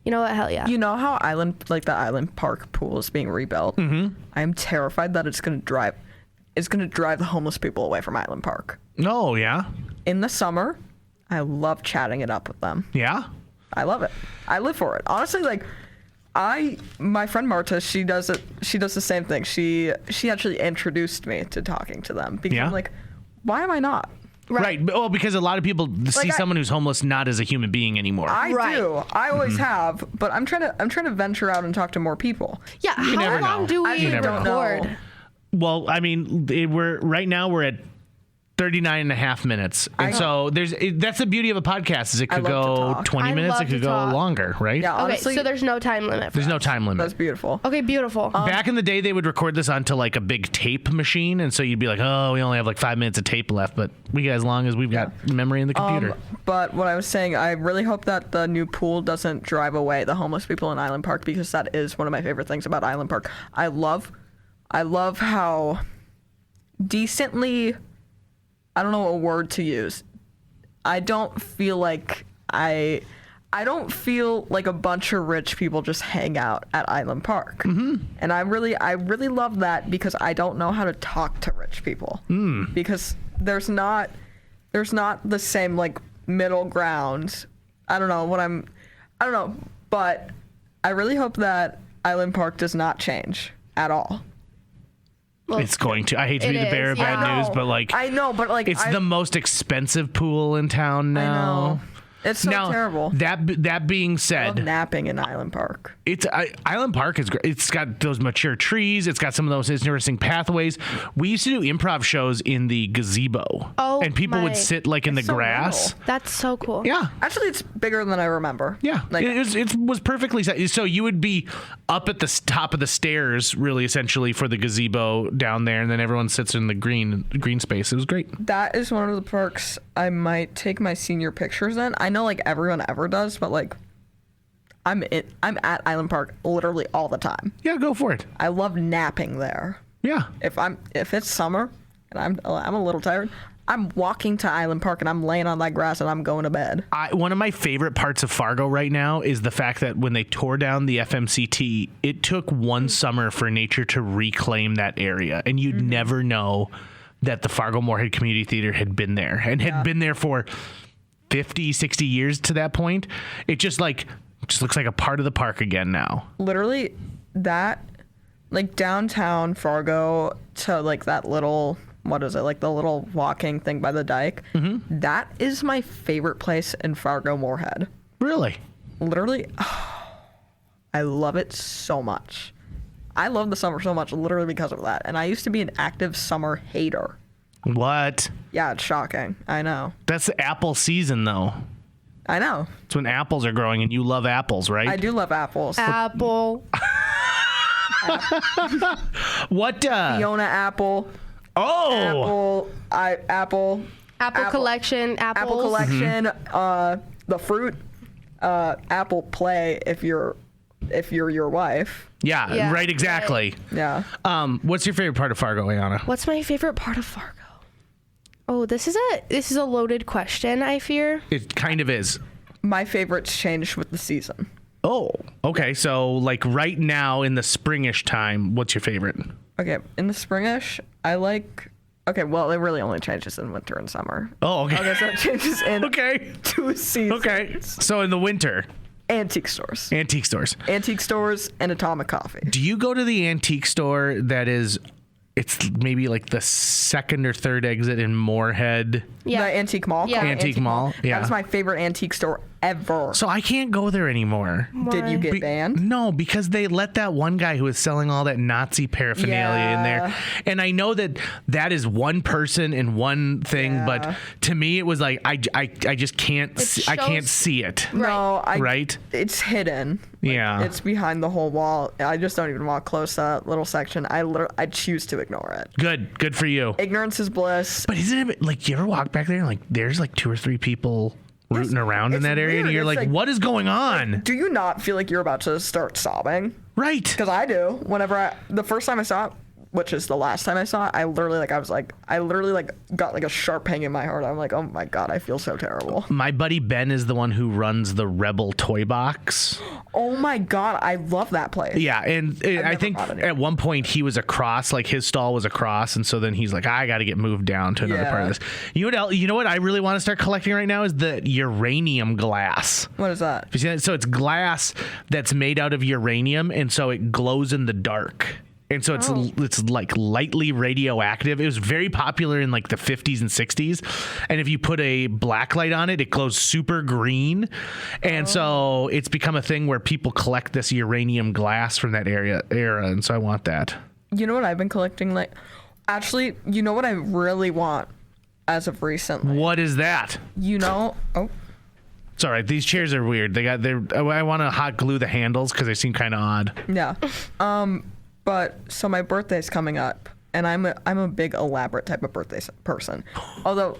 you know what? Hell yeah. You know how the Island Park pool is being rebuilt? Mm-hmm. I'm terrified that it's going to drive the homeless people away from Island Park. Oh, yeah? In the summer, I love chatting it up with them. Yeah? I love it. I live for it. Honestly, like my friend Marta, she does the same thing. She actually introduced me to talking to them because Yeah? I'm like, why am I not? Right. Well, because a lot of people see someone who's homeless not as a human being anymore. I Right. do. I always have, but I'm trying to venture out and talk to more people. Yeah. never How long know. do I we never know. record? Well, I mean, we're at 39 and a half minutes. And so that's the beauty of a podcast is it could I love to go talk. 20 I minutes, love it could to go talk. longer, right? Yeah, Okay, honestly, so there's no time limit. There's no time limit. that's beautiful. Okay, beautiful. Back in the day, they would record this onto like a big tape machine, and so you'd be like, "Oh, we only have like 5 minutes of tape left," but we got as long as we've got memory in the computer. But what I was saying, I really hope that the new pool doesn't drive away the homeless people in Island Park because that is one of my favorite things about Island Park. I love how decently, I don't know what word to use. I don't feel like I don't feel like a bunch of rich people just hang out at Island Park. Mm-hmm. And I really love that because I don't know how to talk to rich people. Because there's not the same like middle ground. I don't know, but I really hope that Island Park does not change at all. It's going to. I hate to be it the bearer of is, bad I news, know. but like, I know, but like it's the most expensive pool in town I now. know. It's so Now, terrible. That being I love said, napping in Island Park. Island Park is great. It's got those mature trees. It's got some of those interesting pathways. We used to do improv shows in the gazebo. Oh, and people my- would sit like in the It's so grass. little. That's so cool. Yeah. Actually, it's bigger than I remember. Yeah, Like, it was perfectly set. So you would be up at the top of the stairs, really, essentially, for the gazebo down there, and then everyone sits in the green space. It was great. that is one of the parks I might take my senior pictures in. I know like everyone ever does, but like I'm at Island Park literally all the time. Yeah, go for it. I love napping there. Yeah. If it's summer and I'm a little tired, I'm walking to Island Park and I'm laying on that grass and I'm going to bed. One of my favorite parts of Fargo right now is the fact that when they tore down the FMCT, it took one summer for nature to reclaim that area. And you'd never know that the Fargo Moorhead Community Theater had been there and had been there for 50, 60 years to that point. It just looks like a part of the park again now. Literally, that like downtown Fargo to like that little, what is it, like the little walking thing by the dike. That is my favorite place in Fargo Moorhead. Really? Literally, I love it so much. I love the summer so much literally because of that. And I used to be an active summer hater. What? Yeah, it's shocking. I know. That's the apple season, though. I know. It's when apples are growing, and you love apples, right? I do love apples. Apple. What? Fiona apple. Oh! Apple Collection. Apples. Apple collection. The fruit. Apple play if you're your wife. Yeah, Yeah, right, exactly. Yeah. What's your favorite part of Fargo, Ayanna? What's my favorite part of Fargo? Oh, this is a loaded question, I fear. It kind of is. My favorites change with the season. Oh, okay. So, like right now in the springish time, what's your favorite? Okay, in the springish, I like. Okay, well, it really only changes in winter and summer. Oh, okay. Okay, so it changes in Okay. 2 seasons. Okay. So in the winter, Antique stores. antique stores. Antique stores and Atomic Coffee. Do you go to the antique store that is, it's maybe like the second or third exit in Moorhead? Yeah. The Antique Mall. Yeah. called Antique Mall, yeah. That's my favorite antique store ever. So I can't go there anymore. Did you get banned? No, because they let that one guy who was selling all that Nazi paraphernalia in there. And I know that is one person and one thing, but to me it was like I just can't I can't see it. No, right? It's hidden. Yeah. It's behind the whole wall. I just don't even walk close to that little section. I choose to ignore it. Good for you. Ignorance is bliss. But isn't it like you ever walk back there and like there's like 2 or 3 people rooting around in that area, weird. and you're like, what is going on? Do you not feel like you're about to start sobbing? Right. Because I do. Whenever the first time I saw it, which is the last time I saw it, I literally got like a sharp pain in my heart. I'm like, oh my God, I feel so terrible. My buddy Ben is the one who runs the Rebel Toy Box. Oh my God, I love that place. Yeah, and I think at one point he was across, like his stall was across, and so then he's like, I got to get moved down to another part of this. You know what I really want to start collecting right now is the uranium glass. What is that? So it's glass that's made out of uranium, and so it glows in the dark. And so it's like lightly radioactive. It was very popular in like the 50s and 60s. And if you put a black light on it, it glows super green. And so it's become a thing where people collect this uranium glass from that era. And so I want that. You know what I've been collecting? Like, actually, you know what I really want as of recently? What is that? It's all right. These chairs are weird. I want to hot glue the handles because they seem kind of odd. Yeah. But so my birthday's coming up, and I'm a big elaborate type of birthday person. Although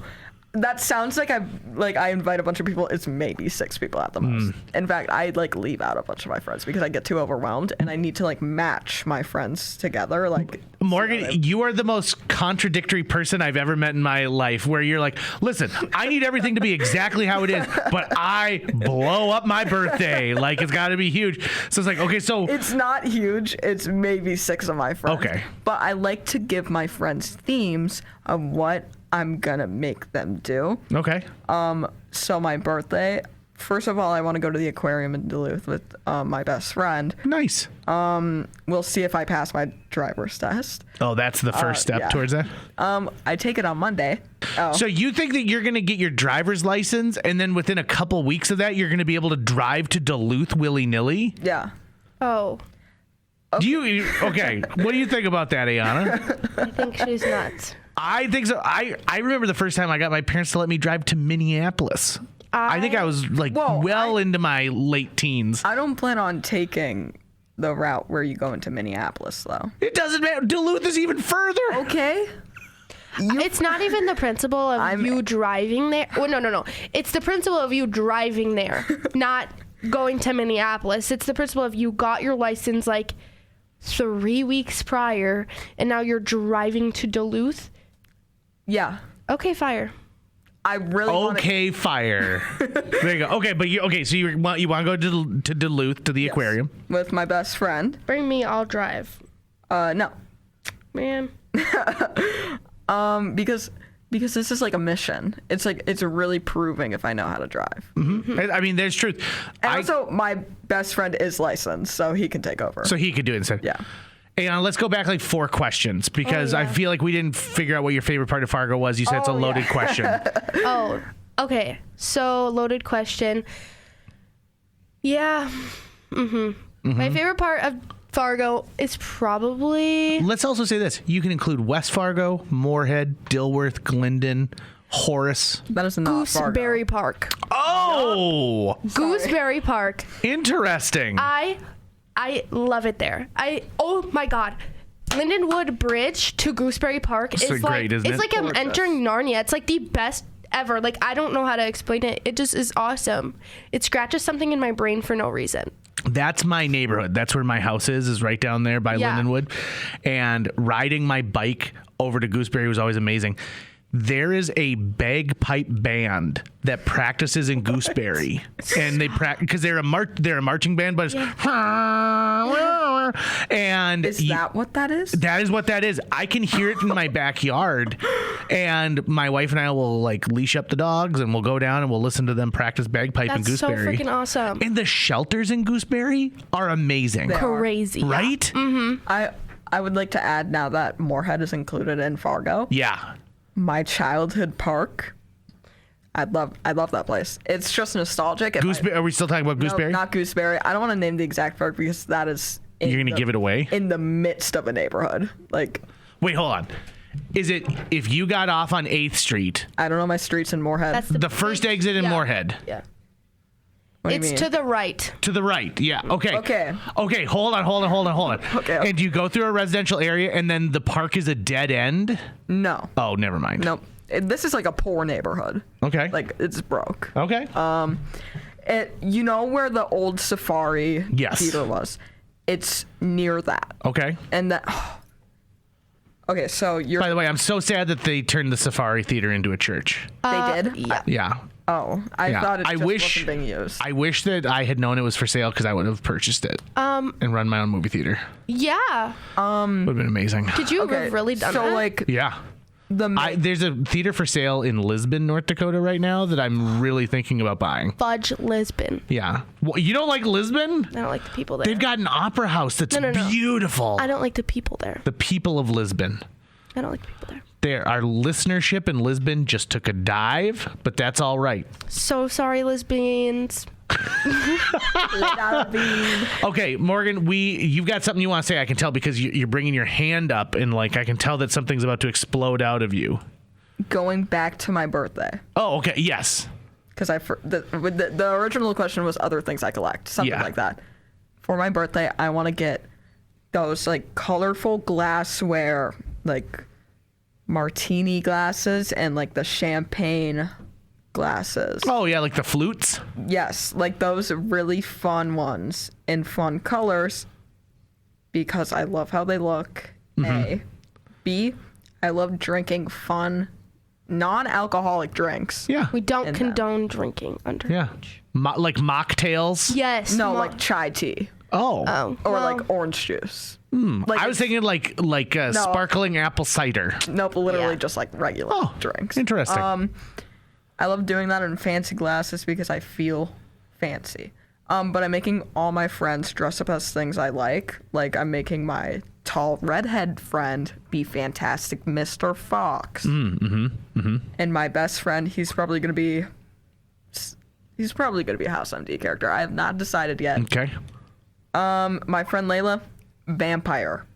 that sounds like I invite a bunch of people. It's maybe 6 people at the most. In fact, I like leave out a bunch of my friends because I get too overwhelmed, and I need to like match my friends together. Like Morgan, you are the most contradictory person I've ever met in my life. Where you're like, listen, I need everything to be exactly how it is, but I blow up my birthday like it's got to be huge. So it's like, okay, so it's not huge. It's maybe 6 of my friends. Okay, but I like to give my friends themes of what I'm gonna make them do. Okay. So my birthday, first of all, I want to go to the aquarium in Duluth with my best friend. Nice. We'll see if I pass my driver's test. Oh, that's the first step towards that? I take it on Monday. Oh. So you think that you're going to get your driver's license, and then within a couple weeks of that, you're going to be able to drive to Duluth willy-nilly? Yeah. Oh. Okay. What do you think about that, Ayanna? I think she's nuts. I think so. I remember the first time I got my parents to let me drive to Minneapolis. I think I was like into my late teens. I don't plan on taking the route where you go into Minneapolis, though. It doesn't matter. Duluth is even further. Okay. It's not even the principle of you driving there. Well, no. It's the principle of you driving there, not going to Minneapolis. It's the principle of you got your license like 3 weeks prior, and now you're driving to Duluth. Yeah. Okay, fire. I really fire. There you go. Okay, but so you want to go to Duluth to the aquarium with my best friend. Bring me, I'll drive. No. Man. Because this is like a mission. It's like it's really proving if I know how to drive. Mm-hmm. I mean, there's truth. And also, my best friend is licensed, so he can take over. So he could do it instead. Yeah. Hey, let's go back like 4 questions because I feel like we didn't figure out what your favorite part of Fargo was. You said it's a loaded question. Oh, okay. So loaded question. Yeah. My favorite part of Fargo is probably... Let's also say this. You can include West Fargo, Moorhead, Dilworth, Glendon, Horace. That is not Gooseberry Fargo. Park. Oh! Gooseberry Park. Interesting. I love it there. Oh my God. Lindenwood Bridge to Gooseberry Park is like great, isn't it? It's like I'm entering Narnia. It's like the best ever. Like I don't know how to explain it. It just is awesome. It scratches something in my brain for no reason. That's my neighborhood. That's where my house is right down there by Lindenwood. And riding my bike over to Gooseberry was always amazing. There is a bagpipe band that practices in Gooseberry, and they practice because they're a marching band, but it's and is that what that is? That is what that is. I can hear it in my backyard, and my wife and I will like leash up the dogs, and we'll go down and we'll listen to them practice bagpipe in Gooseberry. That's so freaking awesome. And the shelters in Gooseberry are amazing. Crazy, right? Yeah. Mm-hmm. I would like to add now that Moorhead is included in Fargo. Yeah. My childhood park. I love that place. It's just nostalgic. Gooseberry? Are we still talking about Gooseberry? No, not Gooseberry. I don't want to name the exact park because that is. You're gonna give it away in the midst of a neighborhood. Like, wait, hold on. Is it if you got off on 8th Street? I don't know my streets in Moorhead. That's The first exit in Moorhead. Yeah. What do you It's mean? to the right. To the right, yeah. Okay. Okay. Hold on. Okay. And you go through a residential area, and then the park is a dead end. No. Oh, never mind. Nope. This is like a poor neighborhood. Okay. Like it's broke. Okay. You know where the old Safari Yes. theater was? It's near that. Okay. And that. Okay, so you're. By the way, I'm so sad that they turned the Safari Theater into a church. They did. Yeah. Yeah. Oh, I Yeah. thought it I just wish- wasn't being used. I wish that I had known it was for sale because I would have purchased it and run my own movie theater. Yeah. Would have been amazing. Could you have really done so that? like Yeah. There's a theater for sale in Lisbon, North Dakota right now that I'm really thinking about buying. Fudge Lisbon. Yeah. Well, you don't like Lisbon? I don't like the people there. They've got an opera house that's No. beautiful. I don't like the people there. The people of Lisbon. I don't like the people there. Our listenership in Lisbon just took a dive, but that's all right. So sorry, lesbians. Okay, Morgan, you've got something you want to say. I can tell because you're bringing your hand up, and like I can tell that something's about to explode out of you. Going back to my birthday. Oh, okay. Yes. Because the original question was other things I collect, something Yeah. like that. For my birthday, I want to get those like colorful glassware, like martini glasses and like the champagne glasses. Oh yeah, like the flutes. Yes, like those really fun ones in fun colors because I love how they look. A. B. I love drinking fun non-alcoholic drinks. Yeah. We don't In condone drinking underage. Yeah. Like mocktails. Yes. No, like chai tea Oh. Oh. or well, like orange juice. Like I was thinking like sparkling apple cider. Nope, literally Yeah. just like regular Oh, drinks. Interesting. I love doing that in fancy glasses because I feel fancy. But I'm making all my friends dress up as things I like. Like I'm making my tall redhead friend be Fantastic Mr. Fox. And my best friend, he's probably gonna be a House MD character. I have not decided yet. Okay. My friend Layla, vampire.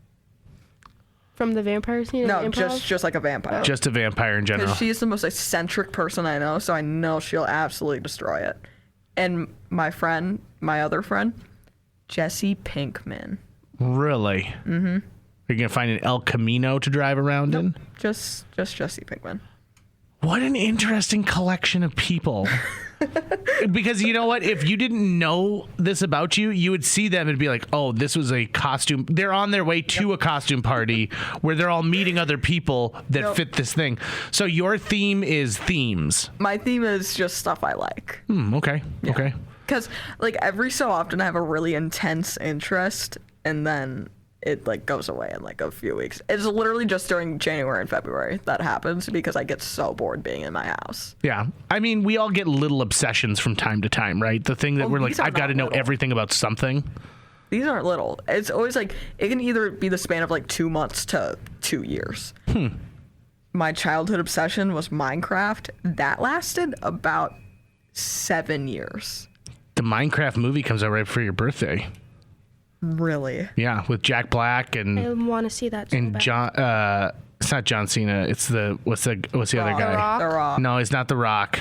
from the vampire scene. No, in Improv? just like a vampire. Just a vampire in general. Because she's the most eccentric person I know, so I know she'll absolutely destroy it. And my other friend, Jesse Pinkman. Really? Mm-hmm. Are you gonna find an El Camino to drive around in? Just Jesse Pinkman. What an interesting collection of people. Because you know what? If you didn't know this about you, you would see them and be like, oh, this was a costume. They're on their way to a costume party where they're all meeting other people that fit this thing. So your theme is themes. My theme is just stuff I like. Okay. Okay. Because, like, every so often I have a really intense interest, and then it, like, goes away in, like, a few weeks. It's literally just during January and February that happens because I get so bored being in my house. Yeah. I mean, we all get little obsessions from time to time, right? The thing that we're like, these are I've got to not know little. everything about something. These aren't little. It's always, like, it can either be the span of, like, 2 months to 2 years. My childhood obsession was Minecraft. That lasted about 7 years. The Minecraft movie comes out right for your birthday. Really? Yeah, with Jack Black I and want to see that. So bad. John. It's not John Cena. It's what's the other guy? Rock? The Rock. No, he's not The Rock.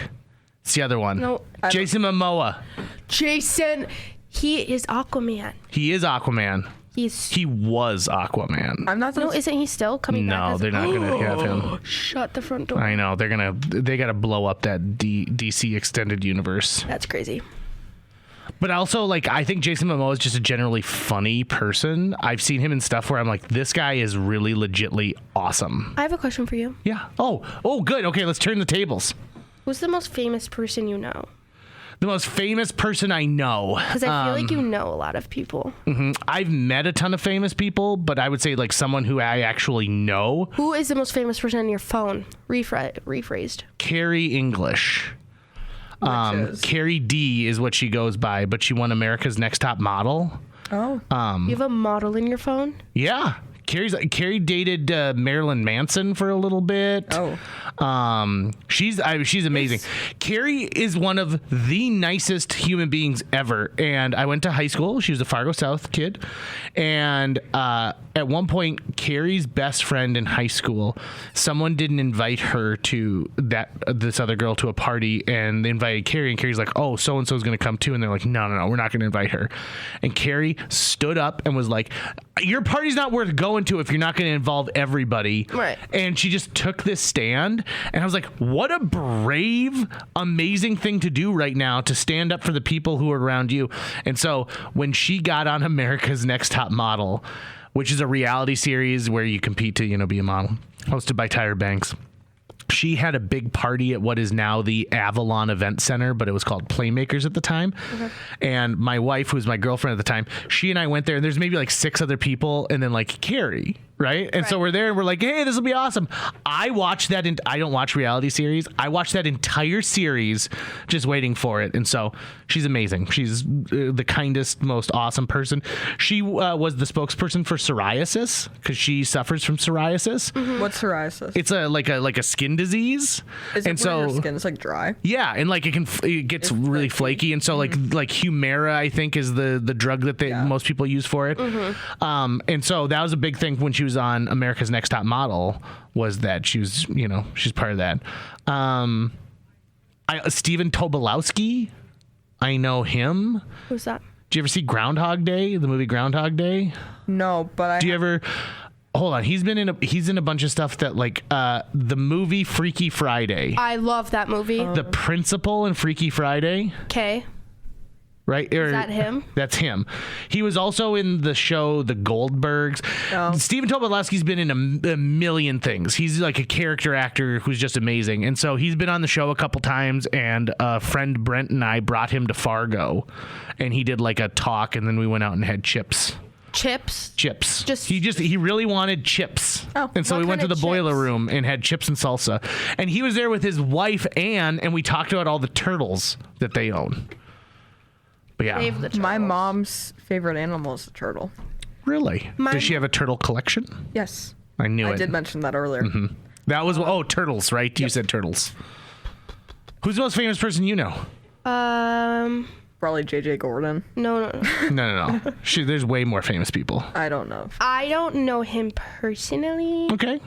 It's the other one. No. Jason Momoa. Jason, he is Aquaman. He is Aquaman. He was Aquaman. I'm not no, isn't he still coming back? No, as- they're not gonna have him. Shut the front door. I know they gotta blow up that DC extended universe. That's crazy. But also, like, I think Jason Momoa is just a generally funny person. I've seen him in stuff where I'm like, this guy is really legitly awesome. I have a question for you. Yeah. Oh, good. Okay, let's turn the tables. Who's the most famous person you know? The most famous person I know. Because I feel like you know a lot of people. I've met a ton of famous people, but I would say like someone who I actually know. Who is the most famous person on your phone? Rephrased. Carrie English. Is. Carrie D is what she goes by, but she won America's Next Top Model. Oh. You have a model in your phone? Yeah. Carrie dated Marilyn Manson for a little bit. Oh. She's amazing. Carrie is one of the nicest human beings ever. And I went to high school. She was a Fargo South kid. And at one point, Carrie's best friend in high school, someone didn't invite her to this other girl to a party, and they invited Carrie, and Carrie's like, oh, so-and-so's going to come too. And they're like, no, we're not going to invite her. And Carrie stood up and was like, your party's not worth going to if you're not going to involve everybody. Right. And she just took this stand, and I was like, what a brave, amazing thing to do right now, to stand up for the people who are around you. And so when she got on America's Next Top Model, which is a reality series where you compete to, be a model, hosted by Tyra Banks, she had a big party at what is now the Avalon Event Center, but it was called Playmakers at the time. Mm-hmm. And my wife, who was my girlfriend at the time, she and I went there, and there's maybe like 6 other people, and then like Carrie, right? And so we're there, and we're like, hey, this will be awesome. I watched that, I don't watch reality series. I watched that entire series just waiting for it. And so she's amazing. She's the kindest, most awesome person. She was the spokesperson for psoriasis, because she suffers from psoriasis. Mm-hmm. What's psoriasis? It's like a skin disease. Is it where your skin's like dry? Yeah, and like it gets really flaky, and so like Humira, I think, is the drug that most people use for it. Mm-hmm. And so that was a big thing when she was on America's Next Top Model, was that she was, she's part of that. Stephen Tobolowsky, I know him. Who's that? Do you ever see Groundhog Day, the movie Groundhog Day? No, but Do you ever? Hold on, he's in a bunch of stuff that like the movie Freaky Friday. I love that movie. The principal in Freaky Friday. Okay. Right? Is that him? That's him. He was also in the show The Goldbergs. Oh. Stephen Tobolowsky's been in a million things. He's like a character actor who's just amazing. And so he's been on the show a couple times, and a friend Brent and I brought him to Fargo, and he did like a talk, and then we went out and had chips. Chips. He really wanted chips. Oh, and so we went to the boiler room and had chips and salsa. And he was there with his wife, Anne, and we talked about all the turtles that they own. But yeah. My mom's favorite animal is the turtle. Really? Does she have a turtle collection? Yes. I knew it. I did mention that earlier. Mm-hmm. That was, turtles, right? Yep. You said turtles. Who's the most famous person you know? Probably JJ Gordon. No. No. There's way more famous people. I don't know. I don't know him personally. Okay.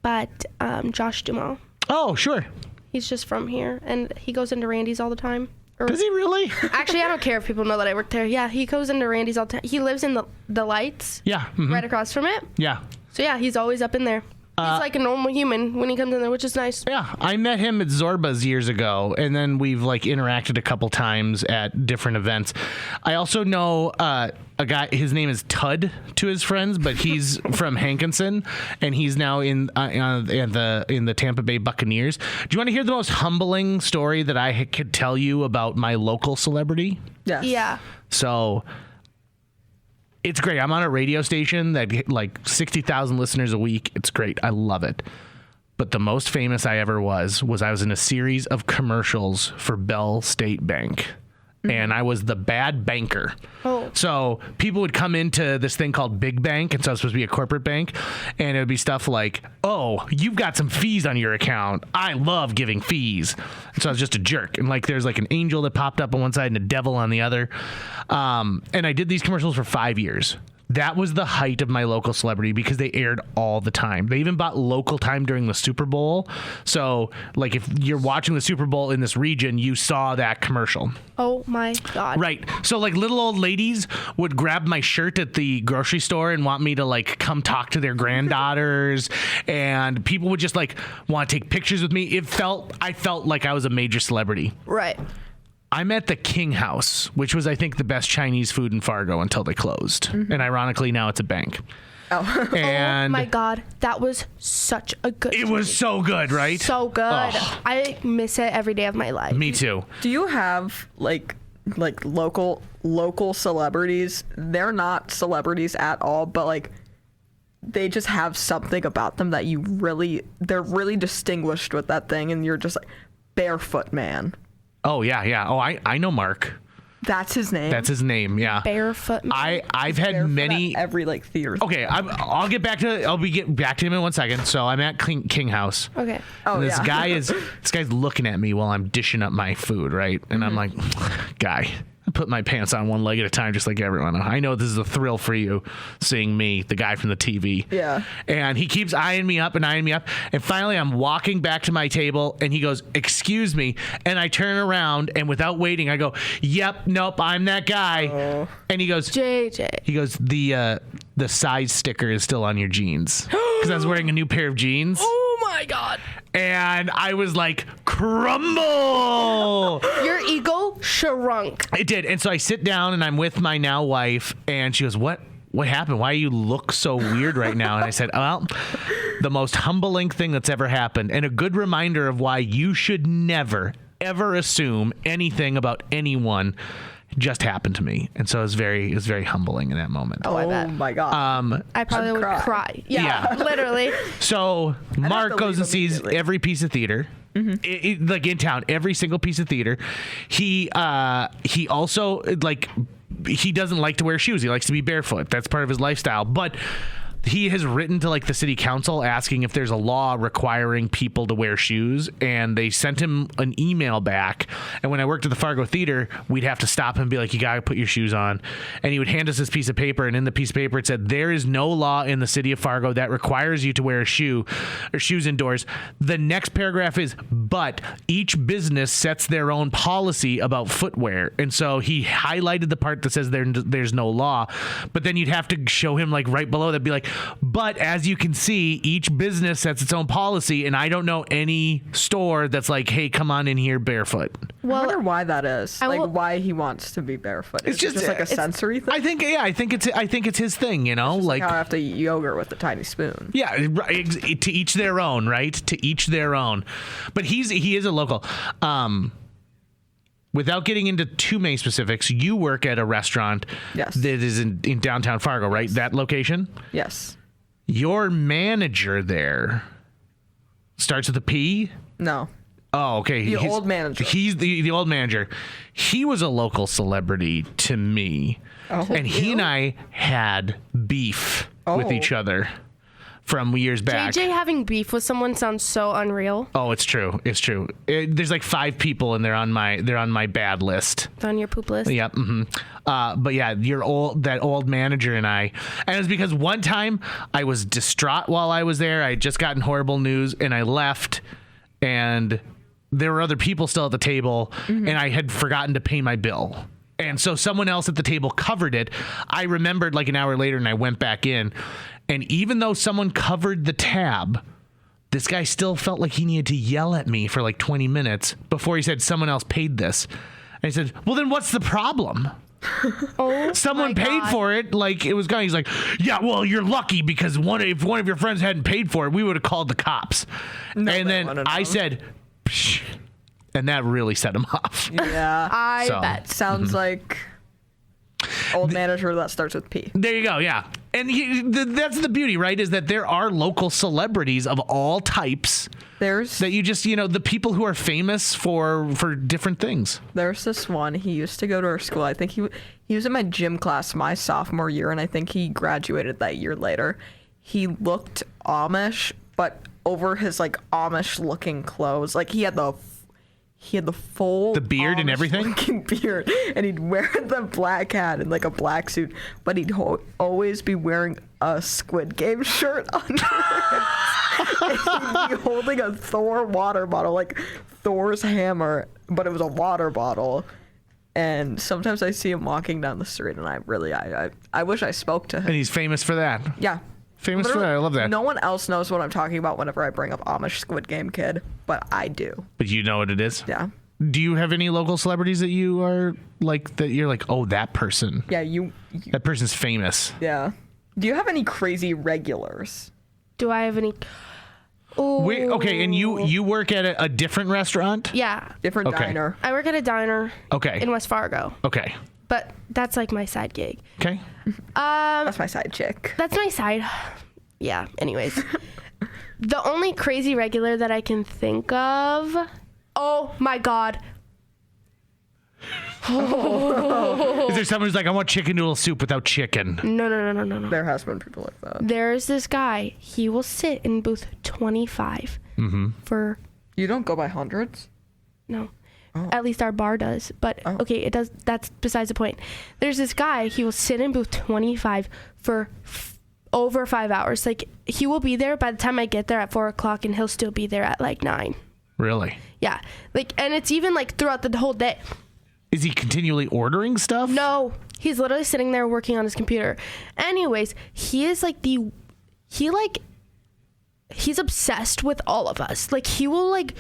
But Josh Duhamel. Oh, sure. He's just from here, and he goes into Randy's all the time. Does he really? Actually, I don't care if people know that I work there. Yeah, he goes into Randy's all the time. He lives in the lights. Yeah. Mm-hmm. Right across from it. Yeah. So yeah, he's always up in there. He's like a normal human when he comes in there, which is nice. Yeah, I met him at Zorba's years ago, and then we've like interacted a couple times at different events. I also know a guy. His name is Tud to his friends, but he's from Hankinson, and he's now in the Tampa Bay Buccaneers. Do you want to hear the most humbling story that I could tell you about my local celebrity? Yes. Yeah. So. It's great. I'm on a radio station that get like 60,000 listeners a week. It's great. I love it. But the most famous I ever was I was in a series of commercials for Bell State Bank. Mm-hmm. And I was the bad banker. Oh. So people would come into this thing called Big Bank, and so it's supposed to be a corporate bank, and it would be stuff like, oh, you've got some fees on your account. I love giving fees. And so I was just a jerk. And like there's like an angel that popped up on one side and a devil on the other. And I did these commercials for 5 years. That was the height of my local celebrity because they aired all the time. They even bought local time during the Super Bowl. So, like, if you're watching the Super Bowl in this region, you saw that commercial. Oh, my God. Right. So, like, little old ladies would grab my shirt at the grocery store and want me to, like, come talk to their granddaughters. And people would just, like, want to take pictures with me. I felt like I was a major celebrity. Right. I'm at the King House, which was, I think, the best Chinese food in Fargo until they closed. Mm-hmm. And ironically, now it's a bank. Oh. And oh my God, that was such a good. It was so good, right? So good. Oh. I miss it every day of my life. Me too. Do you have like local celebrities? They're not celebrities at all, but like they just have something about them that they're really distinguished with that thing, and you're just like Barefoot Man. Oh, yeah. Oh, I know Mark. That's his name. That's his name. Yeah. Barefoot. I've had many. Every like theater. Okay, I'll get back to. I'll be getting back to him in 1 second. So I'm at King House. Okay. Oh, And this yeah. guy's looking at me while I'm dishing up my food, right? And I'm like, guy, I put my pants on one leg at a time, just like everyone. I know this is a thrill for you, seeing me, the guy from the TV. Yeah. And he keeps eyeing me up. And finally, I'm walking back to my table, and he goes, "Excuse me." And I turn around, and without waiting, I go, "Yep, nope, I'm that guy." And he goes, JJ. He goes, the size sticker is still on your jeans, because I was wearing a new pair of jeans. Oh my God. And I was like, crumble. Your ego shrunk. It did. And so I sit down, and I'm with my now wife, and she goes, what happened? Why do you look so weird right now? And I said, well, the most humbling thing that's ever happened, and a good reminder of why you should never, ever assume anything about anyone, just happened to me. And so it was very humbling in that moment. Oh, I bet. my God. I probably I'd would cry. cry. Yeah. Literally. So Mark to goes and leave sees immediately. every piece of theater, like in town, every single piece of theater. He also he doesn't like to wear shoes. He likes to be barefoot. That's part of his lifestyle. But he has written to like the city council asking if there's a law requiring people to wear shoes, and they sent him an email back. And when I worked at the Fargo Theater, we'd have to stop him and be like, "You gotta put your shoes on." And he would hand us this piece of paper, and in the piece of paper it said, "There is no law in the city of Fargo that requires you to wear a shoe or shoes indoors." The next paragraph is, "But each business sets their own policy about footwear." And so he highlighted the part that says there's no law, but then you'd have to show him like right below that, be like, "But as you can see, each business sets its own policy, and I don't know any store that's like, hey, come on in here barefoot." I wonder why that is. I Like, will- why he wants to be barefoot. It's Is it just- like a it's- sensory thing? I think it's his thing, you know, like How I have to eat yogurt with a tiny spoon. yeah, right, to each their own, right? To each their own. But he is a local. Without getting into too many specifics, you work at a restaurant Yes. that is in downtown Fargo, right? That location? Yes. Your manager there starts with a P? No. Oh, okay. The old manager. He's the old manager. He was a local celebrity to me. Oh, and he you? and I had beef with Oh. each other from years back. JJ having beef with someone sounds so unreal. Oh, it's true. It's true. There's like 5 people, and they're on my bad list. It's on your poop list. Yep. But yeah, that old manager and I, and it was because one time I was distraught while I was there. I had just gotten horrible news, and I left, and there were other people still at the table, and I had forgotten to pay my bill. And so someone else at the table covered it. I remembered like an hour later, and I went back in. And even though someone covered the tab, this guy still felt like he needed to yell at me for like 20 minutes before he said someone else paid this. And I said, well, then what's the problem? Oh, Someone my paid God. for it. Like it was gone. He's like, yeah, well, you're lucky because if one of your friends hadn't paid for it, we would have called the cops. No, and they then wouldn't I have. said, psh, and that really set him off. Yeah. I So- bet. Sounds like old manager that starts with P. There you go. Yeah. And that's the beauty, right? Is that there are local celebrities of all types There's that you just, the people who are famous for different things. There's this one. He used to go to our school. I think he was in my gym class my sophomore year, and I think he graduated that year later. He looked Amish, but over his like Amish looking clothes, like he had the full The beard and everything? looking beard, and he'd wear the black hat and like a black suit, but he'd always be wearing a Squid Game shirt under it. And he'd be holding a Thor water bottle, like Thor's hammer, but it was a water bottle. And sometimes I see him walking down the street, and I wish I spoke to him. And he's famous for that. Yeah. Famous for Literally, that. I love that. No one else knows what I'm talking about whenever I bring up Amish Squid Game Kid, but I do. But you know what it is? Yeah. Do you have any local celebrities that you are like, that you're like, oh, that person? Yeah, That person's famous. yeah. Do you have any crazy regulars? Do I have any? Oh. Wait, okay, and you work at a different restaurant? Yeah. Different Okay. diner. I work at a diner Okay. in West Fargo, Okay. but that's like my side gig. Okay. That's my side chick. That's my side. Yeah. Anyways, the only crazy regular that I can think of. Oh my God. Is there someone who's like, I want chicken noodle soup without chicken? No. There has been people like that. There's this guy. He will sit in booth 25 for... You don't go by hundreds? No. Oh. At least our bar does. But, okay, it does. That's besides the point. There's this guy. He will sit in booth 25 for over 5 hours. Like, he will be there by the time I get there at 4 o'clock, and he'll still be there at, like, 9. Really? Yeah. Like, and it's even, like, throughout the whole day. Is he continually ordering stuff? No. He's literally sitting there working on his computer. Anyways, he is, like, he's obsessed with all of us. Like, he will, like...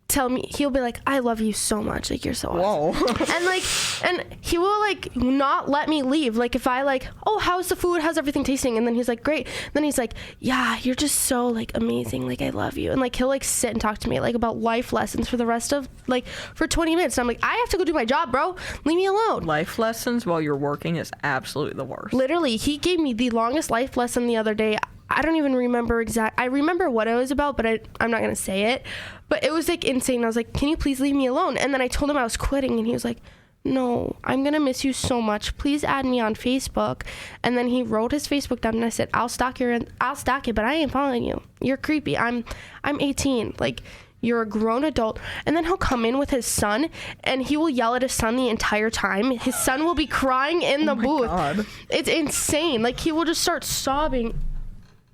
tell me, he'll be like, I love you so much, like, you're so awesome. Whoa. and he will, like, not let me leave. Like, if I, like, oh, how's the food, how's everything tasting, and then he's like, great, and then he's like, yeah, you're just so, like, amazing, like, I love you. And, like, he'll, like, sit and talk to me, like, about life lessons for the rest of, like, for 20 minutes, and I'm like, I have to go do my job, bro, leave me alone. Life lessons while you're working is absolutely the worst. Literally, he gave me the longest life lesson the other day. I don't even remember I remember what it was about, but I'm not going to say it. But it was, like, insane. I was like, can you please leave me alone? And then I told him I was quitting, and he was like, no, I'm going to miss you so much. Please add me on Facebook. And then he wrote his Facebook down, and I said, I'll stalk it, but I ain't following you. You're creepy. I'm 18. Like, you're a grown adult. And then he'll come in with his son, and he will yell at his son the entire time. His son will be crying in the booth. God. It's insane. Like, he will just start sobbing.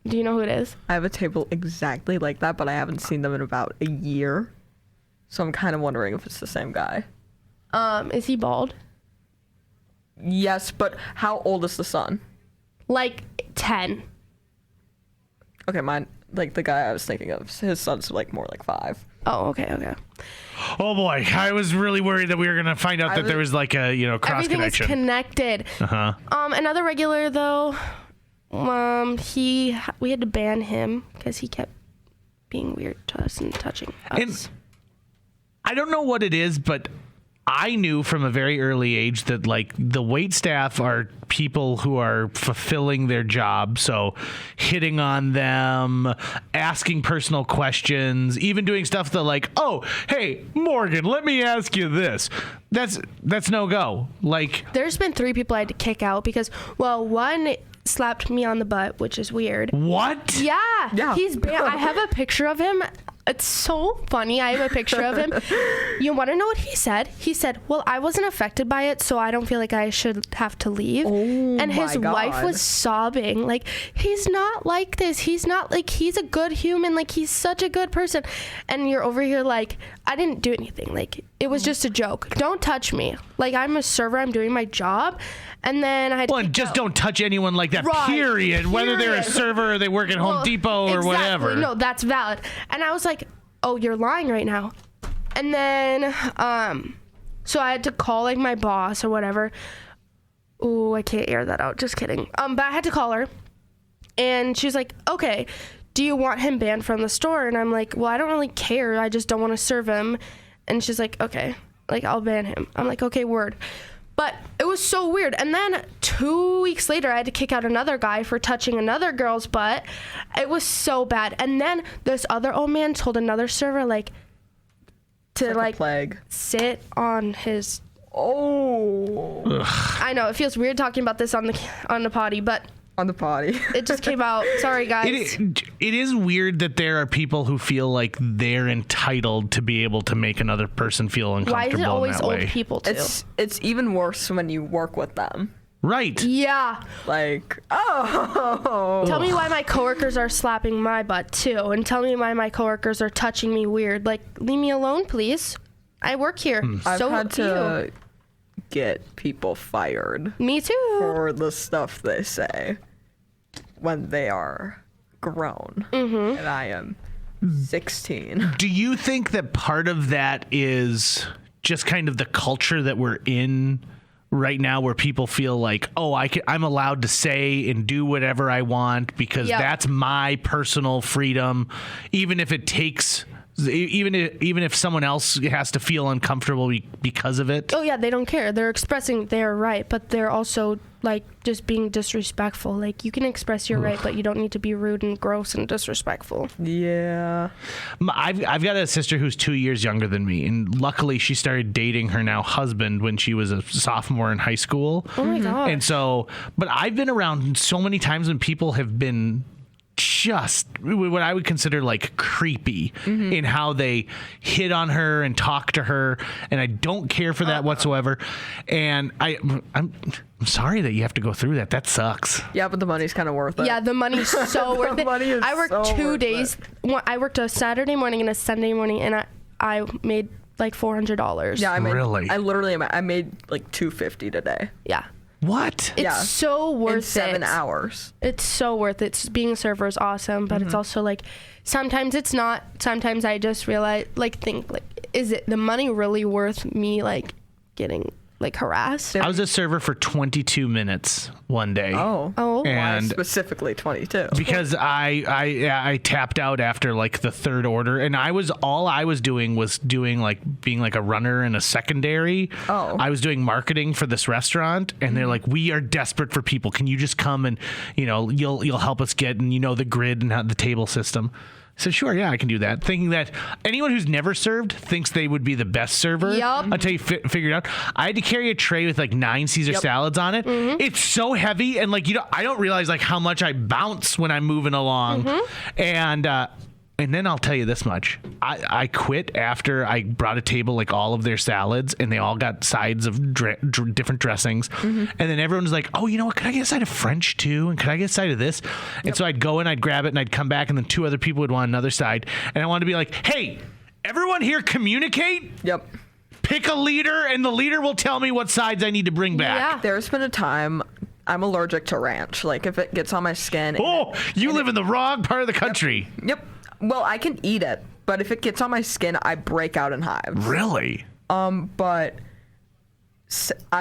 Do you know who it is? I have a table exactly like that, but I haven't seen them in about a year. So I'm kind of wondering if it's the same guy. Is he bald? Yes, but how old is the son? Like 10. Okay, mine, like the guy I was thinking of, his son's like more like 5. Oh, okay. Oh boy, I was really worried that we were gonna find out that there was like a cross Everything connection. is connected. Another regular though, we had to ban him because he kept being weird to us and touching us. And I don't know what it is, but I knew from a very early age that, like, the wait staff are people who are fulfilling their job. So hitting on them, asking personal questions, even doing stuff that, like, oh, hey, Morgan, let me ask you this. That's no go. Like, there's been 3 people I had to kick out because, well, one slapped me on the butt, which is weird. what? Yeah. Yeah. I have a picture of him. It's so funny. I have a picture of him. You want to know what he said? He said, well, I wasn't affected by it, so I don't feel like I should have to leave. Oh, and his my wife God. was sobbing. Like, he's not like this. He's not like, he's a good human. Like, he's such a good person. And you're over here like, I didn't do anything. Like, it was just a joke. Don't touch me. Like, I'm a server. I'm doing my job. And then I had to Well, and just don't touch anyone like that, Right. period. Whether they're a Period. server or they work at Home Depot or exactly. whatever. No, that's valid. And I was like, oh, you're lying right now. And then, so I had to call, like, my boss or whatever. Ooh, I can't air that out. Just kidding. But I had to call her. And she's like, okay, do you want him banned from the store? And I'm like, well, I don't really care. I just don't want to serve him. And she's like, okay, like, I'll ban him. I'm like, okay, word. But it was so weird. And then 2 weeks later, I had to kick out another guy for touching another girl's butt. It was so bad. And then this other old man told another server, like, to, like, plague. sit on his... Oh. I know, it feels weird talking about this on the potty, but... On the potty. It just came out. Sorry, guys. It is weird that there are people who feel like they're entitled to be able to make another person feel uncomfortable. Why is it always in that old way. people, too? It's even worse when you work with them. Right. Yeah. Like, oh. Tell me why my coworkers are slapping my butt, too. And tell me why my coworkers are touching me weird. Like, leave me alone, please. I work here. I've So had do to get people fired you. Me, too. for the stuff they say when they are grown. Mm-hmm. And I am 16. Do you think that part of that is just kind of the culture that we're in right now, where people feel like, oh, I'm allowed to say and do whatever I want because that's my personal freedom, even if it takes... Even if someone else has to feel uncomfortable because of it? Oh, yeah, they don't care. They're expressing their right, but they're also like just being disrespectful. Like you can express your right, but you don't need to be rude and gross and disrespectful. Yeah. I've got a sister who's 2 years younger than me, and luckily she started dating her now husband when she was a sophomore in high school. Oh my god. And so, but I've been around so many times when people have been just what I would consider like creepy in how they hit on her and talk to her, and I don't care for that whatsoever. And I'm sorry that you have to go through that. That sucks. Yeah, but the money's kind of worth it. Yeah, the money's so worth it. Money is I worked so 2 worth days. I worked a Saturday morning and a Sunday morning, and I made like $400. Yeah, Really? I made like $250 today. Yeah. What? It's Yeah. so worth In it. 7 hours. It's so worth it. Being a server is awesome, but it's also like sometimes it's not. Sometimes I just realize, think, is it the money really worth me like getting like harassed? I was a server for 22 minutes one day. Oh. Oh, And Specifically 22. because I tapped out after like the third order, and all I was doing was being like a runner in a secondary. Oh. I was doing marketing for this restaurant, and they're like, "We are desperate for people. Can you just come and you'll help us get the grid and how the table system." I said, sure, yeah, I can do that. Thinking that anyone who's never served thinks they would be the best server Yup. until you figure it out. I had to carry a tray with like 9 Caesar salads on it. It's so heavy, and I don't realize like how much I bounce when I'm moving along. And then I'll tell you this much. I quit after I brought a table like all of their salads, and they all got sides of different dressings. And then everyone was like, oh, you know what? Could I get a side of French too? And could I get a side of this? And so I'd go and I'd grab it and I'd come back, and then 2 other people would want another side. And I wanted to be like, hey, everyone here communicate. Yep. Pick a leader, and the leader will tell me what sides I need to bring back. Yeah. There's been a time I'm allergic to ranch. Like if it gets on my skin. Oh, you live in the wrong part of the country. Yep. Well, I can eat it, but if it gets on my skin, I break out in hives. Really? But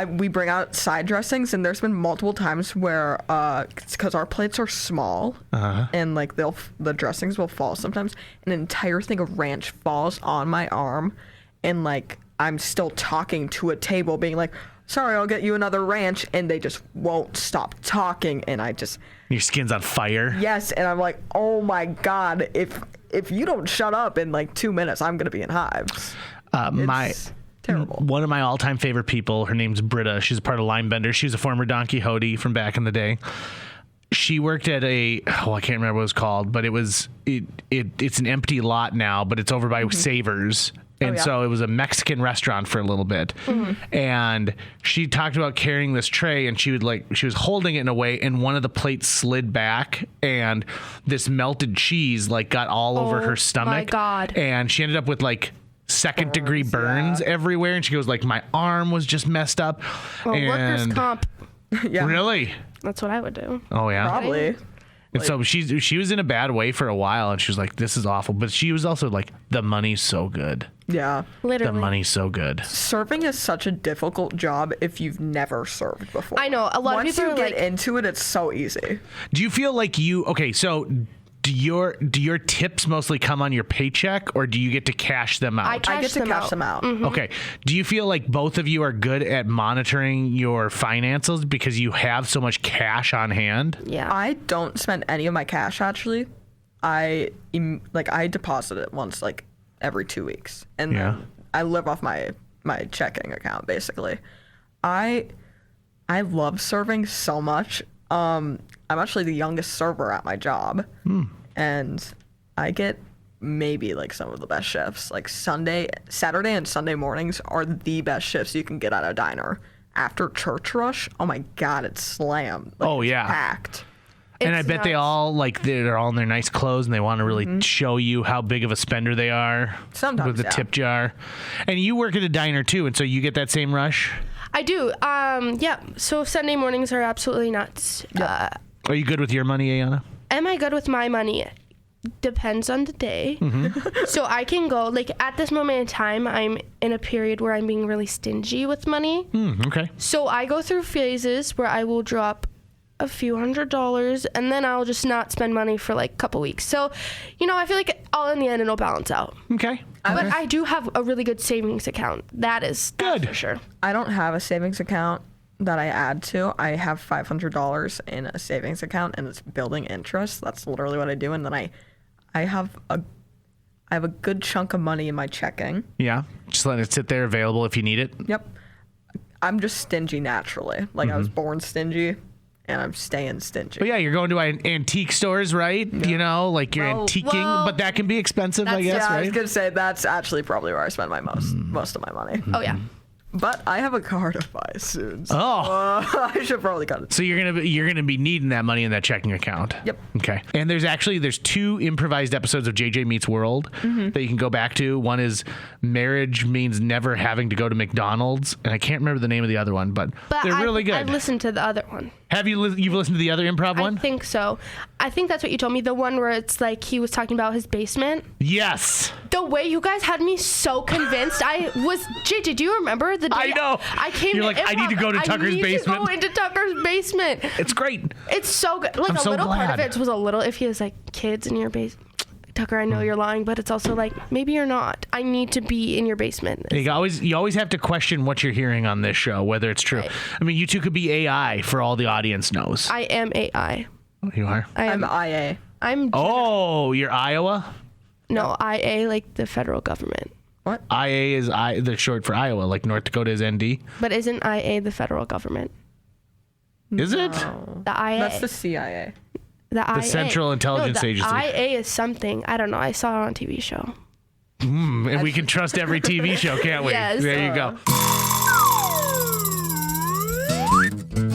we bring out side dressings, and there's been multiple times where, because our plates are small, and like the dressings will fall sometimes, an entire thing of ranch falls on my arm, and like I'm still talking to a table, being like, sorry, I'll get you another ranch, and they just won't stop talking, and I just... Your skin's on fire? Yes, and I'm like, oh my God, if you don't shut up in like 2 minutes, I'm going to be in hives. It's terrible. One of my all-time favorite people, her name's Britta. She's a part of Linebender. She was a former Don Quixote from back in the day. She worked at I can't remember what it was called, but it's an empty lot now, but it's over by Savers. And so it was a Mexican restaurant for a little bit. And she talked about carrying this tray, and she was holding it in a way, and one of the plates slid back, and this melted cheese like got all over her stomach. My God. And she ended up with like second degree burns everywhere. And she goes like, my arm was just messed up. Well, workers' and comp. Yeah, really? That's what I would do. Oh yeah. probably. And so she was in a bad way for a while, and she was like, this is awful. But she was also like, the money's so good. Yeah. Literally. The money's so good. Serving is such a difficult job if you've never served before. I know. A lot of Once people you are get like, into it, it's so easy. Do you feel like so do your tips mostly come on your paycheck, or do you get to cash them out? I get to cash them out. Okay. Do you feel like both of you are good at monitoring your finances because you have so much cash on hand? yeah. I don't spend any of my cash, actually. I deposit it once like every 2 weeks, and then I live off my checking account basically. I love serving so much. I'm actually the youngest server at my job, and I get maybe like some of the best shifts. Like Saturday and Sunday mornings are the best shifts you can get at a diner. After church rush, oh my God, it's slammed. Like, it's packed. And I It's bet they nuts. all they're all in their nice clothes, and they want to really show you how big of a spender they are. Sometimes, with the yeah. tip jar. And you work at a diner too, and so you get that same rush. I do. Yeah. So Sunday mornings are absolutely nuts. Are you good with your money, Ayanna? Am I good with my money? Depends on the day. So I can go, like, at this moment in time, I'm in a period where I'm being really stingy with money. Okay. So I go through phases where I will drop a few $100s, and then I'll just not spend money for like a couple weeks. So, I feel like all in the end it'll balance out. Okay. But I do have a really good savings account. That's Good. for sure. I don't have a savings account. that I add to. I have $500 in a savings account, and it's building interest. That's literally what I do. And then I have a good chunk of money in my checking. Yeah, just letting it sit there available if you need it. Yep. I'm just stingy naturally. Like I was born stingy, and I'm staying stingy. But yeah, you're going to antique stores, right? Yeah. You know, like you're antiquing, but that can be expensive, I guess, yeah, right? I was gonna say that's actually probably where I spend my most of my money. Oh yeah. But I have a car to buy soon. So, Oh. I should probably cut it. So you're gonna be needing that money in that checking account. Yep. Okay. And there's 2 improvised episodes of JJ Meets World that you can go back to. One is Marriage Means Never Having to Go to McDonald's, and I can't remember the name of the other one, but they're really good. I've listened to the other one. Have you? You've listened to the other improv one? I think so. I think that's what you told me. The one where it's like he was talking about his basement. Yes. The way you guys had me so convinced, JJ, do you remember the day I know. I came You're to like, I need to go to Tucker's I basement. need to go into Tucker's basement. It's great. It's so good. Like I'm a so little part glad. of it was a little iffy. It's like kids in your basement. Tucker, I know you're lying, but it's also like maybe you're not. I need to be in your basement. You always have to question what you're hearing on this show, whether it's true. Right. I mean, you two could be AI for all the audience knows. I am AI. You are? I'm IA. Oh, you're Iowa? No, IA, like the federal government. What? IA is the short for Iowa, like North Dakota is ND. But isn't IA the federal government? Is it? No. The IA. That's the CIA. The IA. Central Intelligence Agency. IA is something. I don't know. I saw it on a TV show. And we can trust every TV show, can't we? Yes. There you go.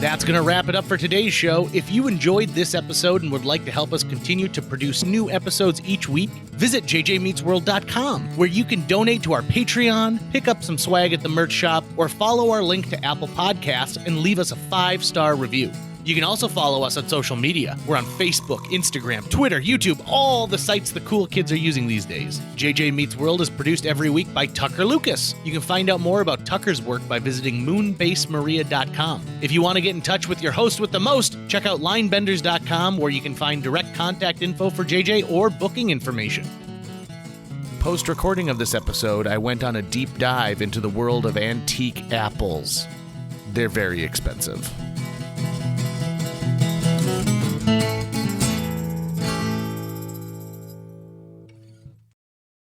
That's going to wrap it up for today's show. If you enjoyed this episode and would like to help us continue to produce new episodes each week, visit jjmeetsworld.com, where you can donate to our Patreon, pick up some swag at the merch shop, or follow our link to Apple Podcasts and leave us a 5-star review. You can also follow us on social media. We're on Facebook, Instagram, Twitter, YouTube, all the sites the cool kids are using these days. JJ Meets World is produced every week by Tucker Lucas. You can find out more about Tucker's work by visiting moonbasemaria.com. If you want to get in touch with your host with the most, check out linebenders.com, where you can find direct contact info for JJ or booking information. Post-recording of this episode, I went on a deep dive into the world of antique apples. They're very expensive.